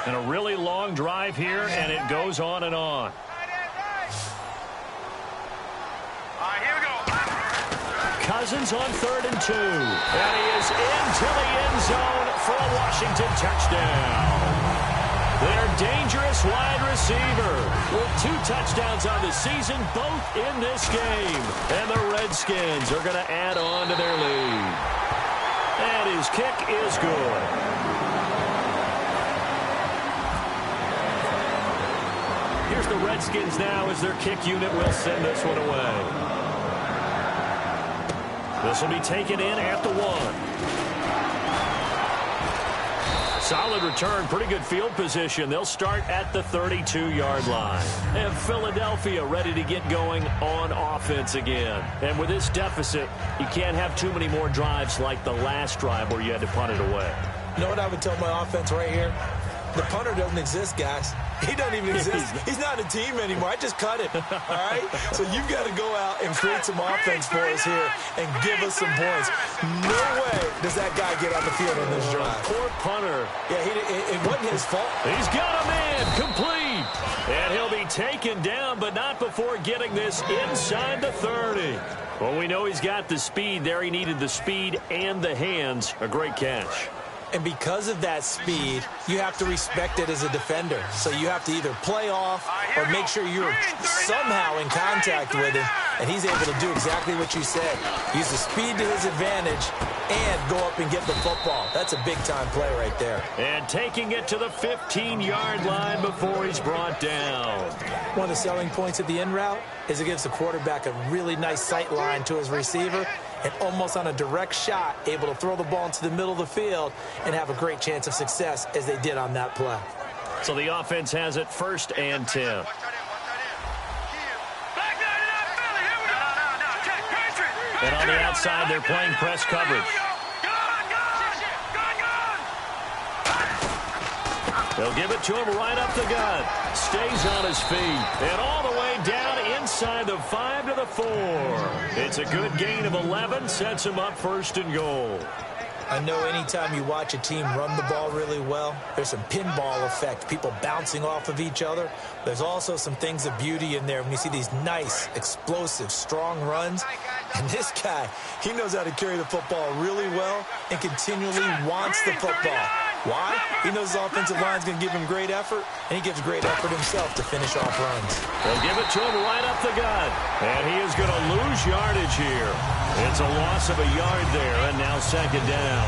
C: And a really long drive here, and it goes on and on. Cousins on 3rd and 2. And he is into the end zone for a Washington touchdown. Their dangerous wide receiver with 2 touchdowns on the season, both in this game. And the Redskins are going to add on to their lead. And his kick is good. Here's the Redskins now as their kick unit will send this one away. This will be taken in at the 1. Solid return, pretty good field position. They'll start at the 32-yard line. And Philadelphia ready to get going on offense again. And with this deficit, you can't have too many more drives like the last drive where you had to punt it away.
D: You know what I would tell my offense right here? The punter doesn't exist, guys. He doesn't even exist. He's not a team anymore. I just cut him. All right? So you've got to go out and create some offense for us here and give us some points. No way does that guy get on the field in this drive.
C: Poor punter.
D: Yeah, it wasn't his fault.
C: He's got a man complete. And he'll be taken down, but not before getting this inside the 30. Well, we know he's got the speed there. He needed the speed and the hands. A great catch.
D: And because of that speed, you have to respect it as a defender. So you have to either play off or make sure you're somehow in contact with him. And he's able to do exactly what you said. Use the speed to his advantage and go up and get the football. That's a big-time play right there.
C: And taking it to the 15-yard line before he's brought down.
D: One of the selling points of the in route is it gives the quarterback a really nice sight line to his receiver and almost on a direct shot, able to throw the ball into the middle of the field and have a great chance of success as they did on that play.
C: So the offense has it 1st and 10. And on the outside, they're playing press coverage. They'll give it to him right up the gut. Stays on his feet. And all the way down inside the 5 to the 4. It's a good gain of 11. Sets him up 1st and goal.
D: I know anytime you watch a team run the ball really well, there's some pinball effect, people bouncing off of each other. There's also some things of beauty in there when you see these nice, explosive, strong runs. And this guy, he knows how to carry the football really well and continually wants the football. Why? He knows his offensive line's going to give him great effort, and he gives great effort himself to finish off runs.
C: They'll give it to him right up the gut. And he is going to lose yardage here. It's a loss of a yard there, and now 2nd down.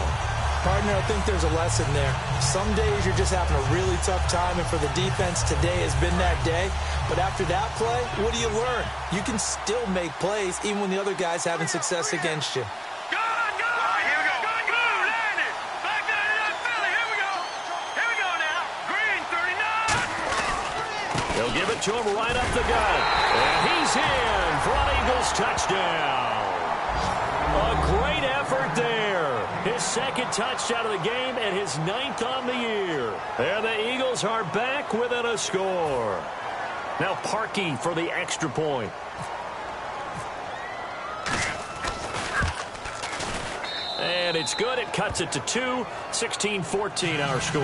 D: Partner, I think there's a lesson there. Some days you're just having a really tough time, and for the defense, today has been that day. But after that play, what do you learn? You can still make plays even when the other guy's having success against you.
C: They'll give it to him right up the gut. And he's in for an Eagles touchdown. A great effort there. His second touchdown of the game and his 9th on the year. And the Eagles are back within a score. Now Parkey for the extra point. And it's good. It cuts it to 2. 16-14 our score.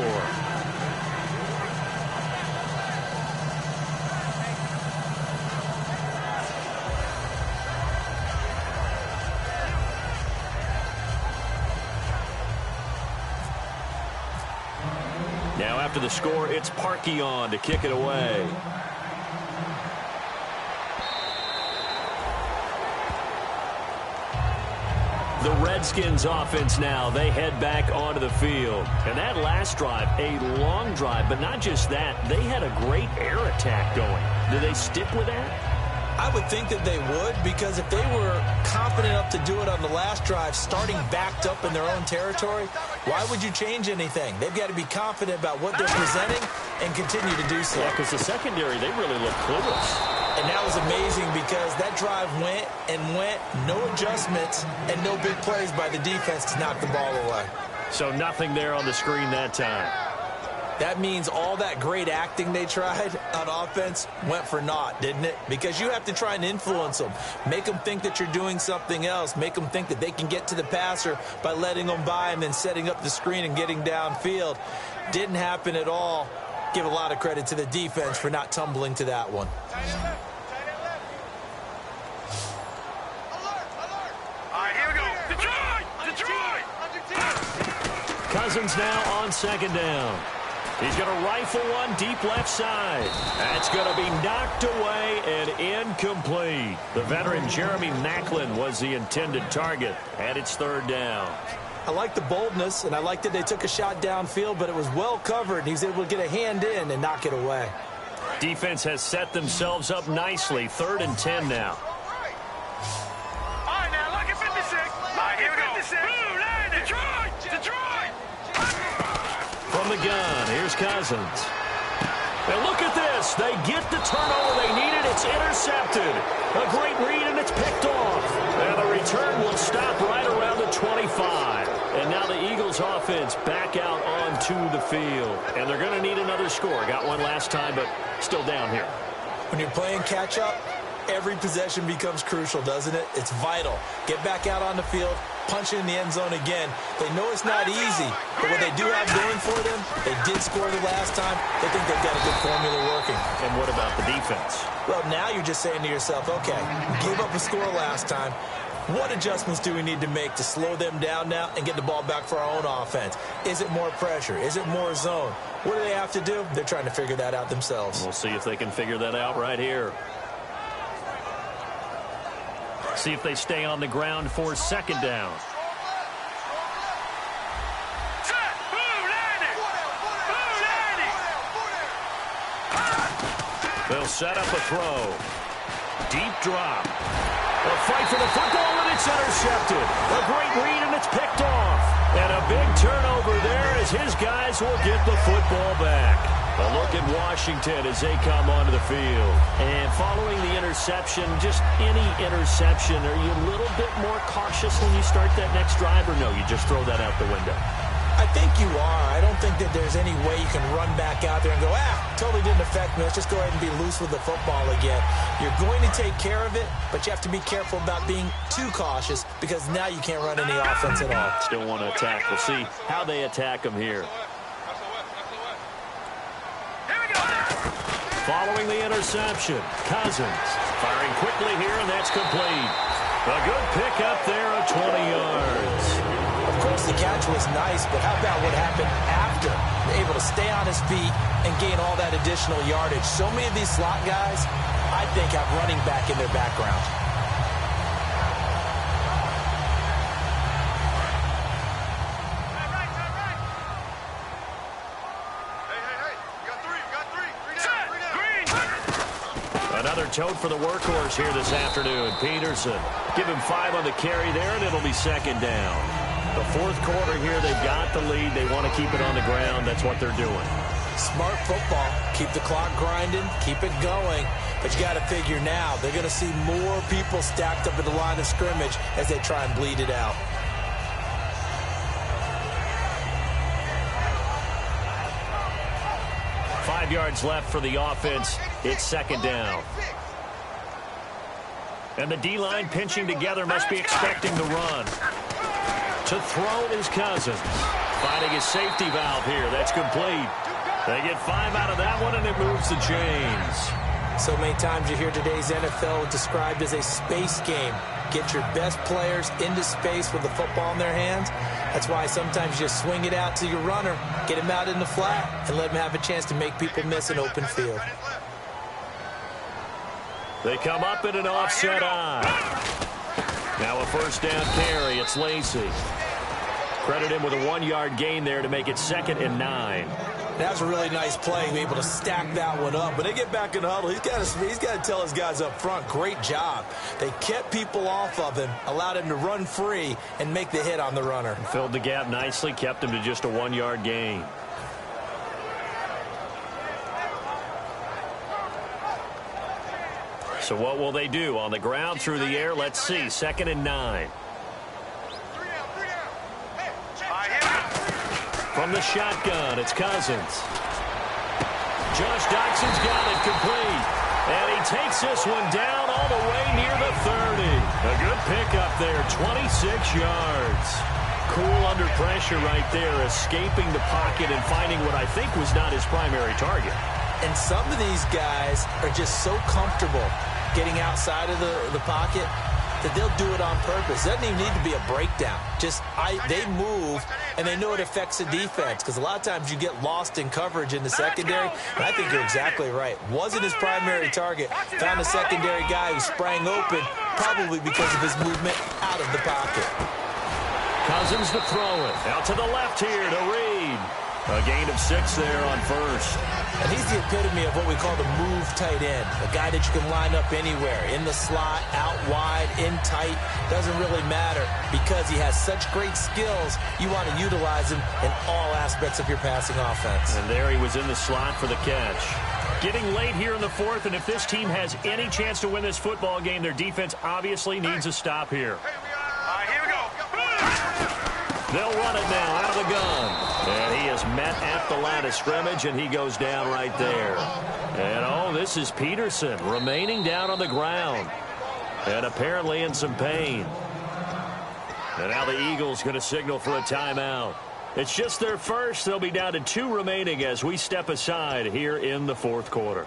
C: Now after the score, it's Parkey on to kick it away. The Redskins offense now, they head back onto the field. And that last drive, a long drive, but not just that, they had a great air attack going. Do they stick with that?
D: I would think that they would, because if they were confident enough to do it on the last drive, starting backed up in their own territory, why would you change anything? They've got to be confident about what they're presenting and continue to do so.
C: Yeah, because the secondary, they really look clueless.
D: And that was amazing because that drive went and went, no adjustments, and no big plays by the defense to knock the ball away.
C: So nothing there on the screen that time.
D: That means all that great acting they tried on offense went for naught, didn't it? Because you have to try and influence them. Make them think that you're doing something else. Make them think that they can get to the passer by letting them by and then setting up the screen and getting downfield. Didn't happen at all. Give a lot of credit to the defense for not tumbling to that one.
E: All right, here we go. Detroit!
C: Cousins now on second down. He's going to rifle one deep left side. That's going to be knocked away and incomplete. The veteran Jeremy Maclin was the intended target, and it's third down.
D: I like the boldness, and I like that they took a shot downfield, but it was well covered, and he's able to get a hand in and knock it away.
C: Defense has set themselves up nicely. 3rd and 10 now.
E: All right, now look at 56. All right, here we go. 56. Detroit!
C: From the gun, here's Cousins. And look at this. They get the turnover they needed. It's intercepted. A great read, and it's picked off. And the return will stop right around the 25. And now the Eagles offense back out onto the field. And they're going to need another score. Got one last time, but still down here.
D: When you're playing catch-up, every possession becomes crucial, doesn't it? It's vital. Get back out on the field, punch it in the end zone again. They know it's not easy, but what they do have going for them, they did score the last time. They think they've got a good formula working.
C: And what about the defense?
D: Well, now you're just saying to yourself, okay, gave up a score last time. What adjustments do we need to make to slow them down now and get the ball back for our own offense? Is it more pressure? Is it more zone? What do they have to do? They're trying to figure that out themselves.
C: We'll see if they can figure that out right here. See if they stay on the ground for second down. They'll set up a throw. Deep drop. A fight for the football, and it's intercepted. A great read, and it's picked off. And a big turnover there as his guys will get the football back. A look at Washington as they come onto the field. And following the interception, just any interception, are you a little bit more cautious when you start that next drive, or no, you just throw that out the window?
D: I think you are. I don't think that there's any way you can run back out there and go, totally didn't affect me. Let's just go ahead and be loose with the football again. You're going to take care of it, but you have to be careful about being too cautious because now you can't run any offense at all.
C: Still want to attack. We'll see how they attack them here. Following the interception, Cousins firing quickly here, and that's complete. A good pickup there of 20 yards.
D: Of course, the catch was nice, but how about what happened after? Able to stay on his feet and gain all that additional yardage. So many of these slot guys, I think, have running back in their background.
C: Another tote for the workhorse here this afternoon. Peterson. Give him 5 on the carry there, and it'll be second down. The fourth quarter here, they've got the lead. They want to keep it on the ground. That's what they're doing.
D: Smart football. Keep the clock grinding, keep it going. But you got to figure now, they're going to see more people stacked up at the line of scrimmage as they try and bleed it out.
C: Five yards left for the offense. It's second down. And the D-line pinching together must be expecting the run. To throw is Cousins. Finding his safety valve here. That's complete. They get 5 out of that one, and it moves the chains.
D: So many times you hear today's NFL described as a space game. Get your best players into space with the football in their hands. That's why sometimes you just swing it out to your runner, get him out in the flat, and let him have a chance to make people miss an open field.
C: They come up in an offset eye. Now a first down carry. It's Lacy. Credit him with a 1-yard gain there to make it 2nd and 9.
D: That was a really nice play, to be able to stack that one up. When they get back in the huddle, he's got to tell his guys up front, great job. They kept people off of him, allowed him to run free, and make the hit on the runner.
C: Filled the gap nicely, kept him to just a 1-yard gain. So what will they do? On the ground, through the air, let's see. 2nd and 9. From the shotgun, it's Cousins. Josh Doxson's got it complete. And he takes this one down all the way near the 30. A good pickup there, 26 yards. Cool under pressure right there, escaping the pocket and finding what I think was not his primary target.
D: And some of these guys are just so comfortable getting outside of the pocket that they'll do it on purpose. It doesn't even need to be a breakdown. They move, and they know it affects the defense, because a lot of times you get lost in coverage in the secondary, and I think you're exactly right. Wasn't his primary target. Found a secondary guy who sprang open, probably because of his movement out of the pocket.
C: Cousins to throw it. Out to the left here to Reed. A gain of 6 there on first.
D: And he's the epitome of what we call the move tight end. A guy that you can line up anywhere. In the slot, out wide, in tight. Doesn't really matter. Because he has such great skills, you want to utilize him in all aspects of your passing offense.
C: And there he was in the slot for the catch. Getting late here in the 4th, and if this team has any chance to win this football game, their defense obviously needs a stop here.
E: Here we go.
C: They'll run it now out of the gun. And he is met at the line of scrimmage, and he goes down right there. And, this is Peterson remaining down on the ground. And apparently in some pain. And now the Eagles going to signal for a timeout. It's just their first. They'll be down to 2 remaining as we step aside here in the 4th quarter.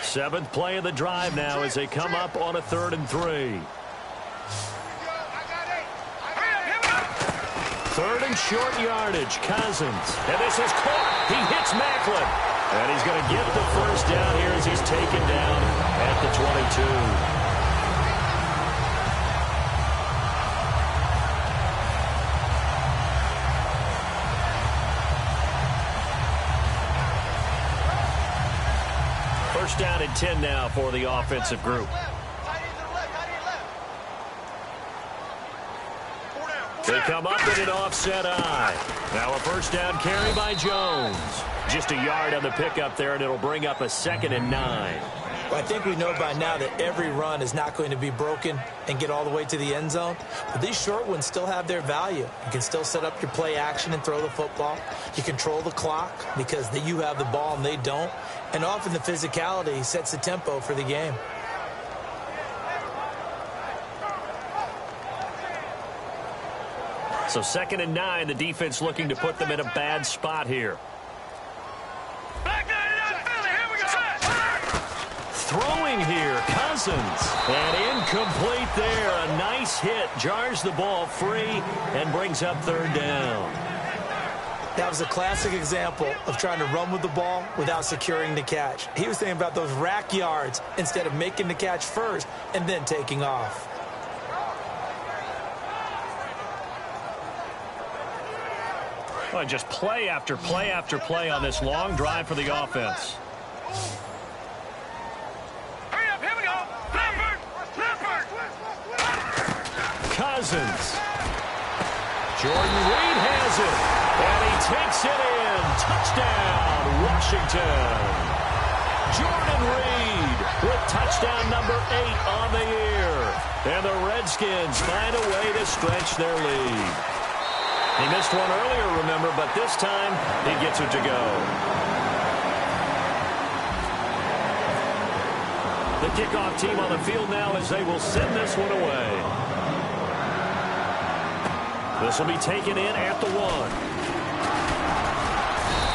C: Seventh play of the drive now as they come up on a 3rd and 3. 3rd and short yardage. Cousins. And this is caught. He hits Macklin. And he's going to get the first down here as he's taken down at the 22. First down and 10 now for the offensive group. They come up in an offset eye. Now a first down carry by Jones. Just a yard on the pickup there, and it'll bring up a 2nd and 9.
D: Well, I think we know by now that every run is not going to be broken and get all the way to the end zone. But these short ones still have their value. You can still set up your play action and throw the football. You control the clock because you have the ball and they don't. And often the physicality sets the tempo for the game.
C: So 2nd and 9, the defense looking to put them in a bad spot here. Throwing here, Cousins. And incomplete there. A nice hit. Jars the ball free and brings up 3rd down.
D: That was a classic example of trying to run with the ball without securing the catch. He was thinking about those rack yards instead of making the catch first and then taking off.
C: Well, just play after play after play on this long drive for the offense. Cousins. Jordan Reed has it, and he takes it in. Touchdown, Washington. Jordan Reed with touchdown number 8 on the year. And the Redskins find a way to stretch their lead. He missed one earlier, remember, but this time he gets it to go. The kickoff team on the field now as they will send this one away. This will be taken in at the 1.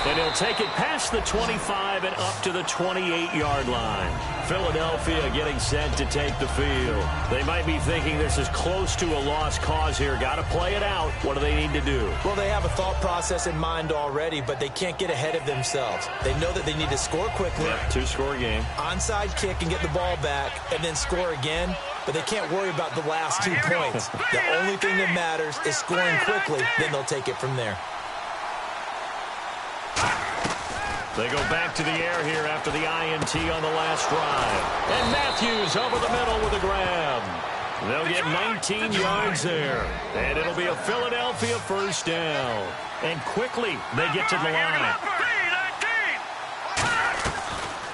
C: And he'll take it past the 25 and up to the 28-yard line. Philadelphia getting set to take the field. They might be thinking this is close to a lost cause here. Got to play it out. What do they need to do?
D: Well, they have a thought process in mind already, but they can't get ahead of themselves. They know that they need to score quickly.
C: Yeah, 2-score game.
D: Onside kick and get the ball back and then score again. But they can't worry about the last 2 points. The only thing that matters is scoring quickly. Then they'll take it from there.
C: They go back to the air here after the INT on the last drive. And Matthews over the middle with a grab. They'll get 19 yards there. And it'll be a Philadelphia first down. And quickly they get to the line.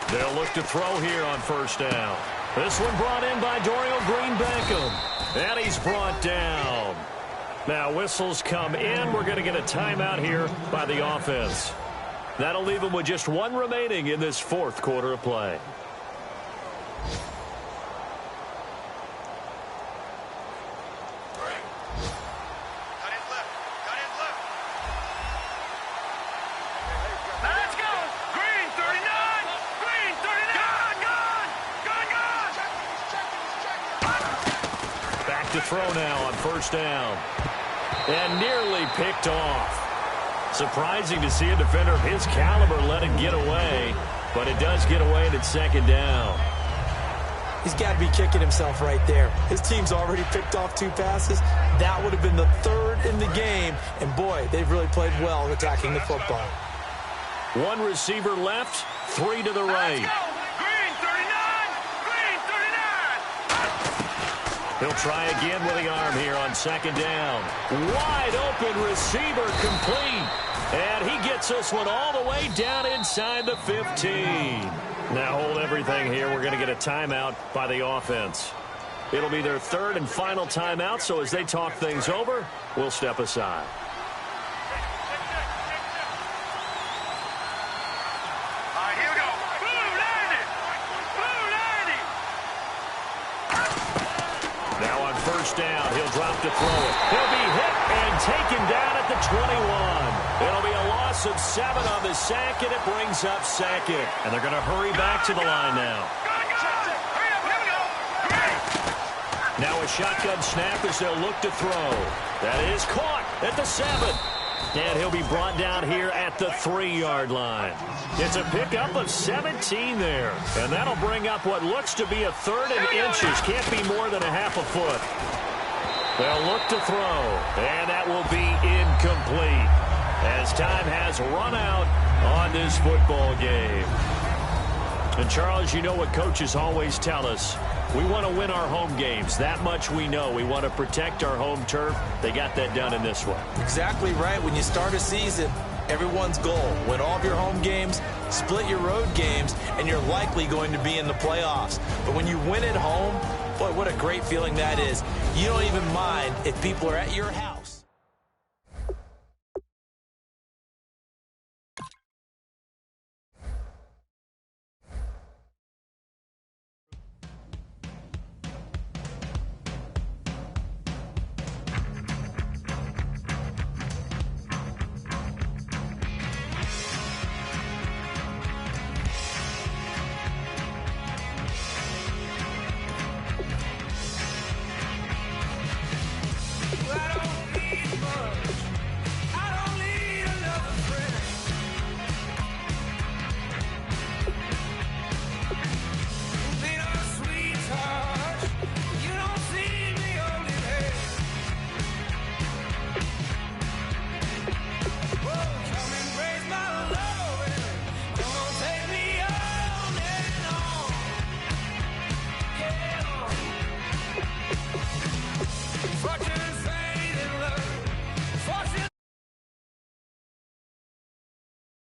C: They'll look to throw here on first down. This one brought in by Dorial Green-Beckham. And he's brought down. Now whistles come in. We're going to get a timeout here by the offense. That'll leave them with just 1 remaining in this 4th quarter of play.
E: Let's go. Green 39. Green 39. Gone.
C: Back to throw now on first down. And nearly picked off. Surprising to see a defender of his caliber let it get away, but it does get away and it's second down.
D: He's got to be kicking himself right there. His team's already picked off 2 passes. That would have been the 3rd in the game. And, boy, they've really played well attacking the football.
C: 1 receiver left, 3 to the right.
E: Green 39. Green 39.
C: He'll try again with the arm here on second down. Wide open receiver complete. And he gets this one all the way down inside the 15. Now hold everything here. We're going to get a timeout by the offense. It'll be their 3rd and final timeout, so as they talk things over, we'll step aside.
E: All right, here we go. Blue landed. Blue landed.
C: Now on first down, he'll drop to throw it. He'll be hit and taken down at the 21. It'll be a loss of 7 on the sack, and it brings up 2nd. And they're going to hurry back to the line now. Now a shotgun snap as they'll look to throw. That is caught at the 7. And he'll be brought down here at the 3-yard line. It's a pickup of 17 there. And that'll bring up what looks to be a 3rd and inches. Can't be more than a half a foot. They'll look to throw. And that will be incomplete, as time has run out on this football game. And, Charles, you know what coaches always tell us. We want to win our home games. That much we know. We want to protect our home turf. They got that done in this one.
D: Exactly right. When you start a season, everyone's goal: win all of your home games, split your road games, and you're likely going to be in the playoffs. But when you win at home, boy, what a great feeling that is. You don't even mind if people are at your house.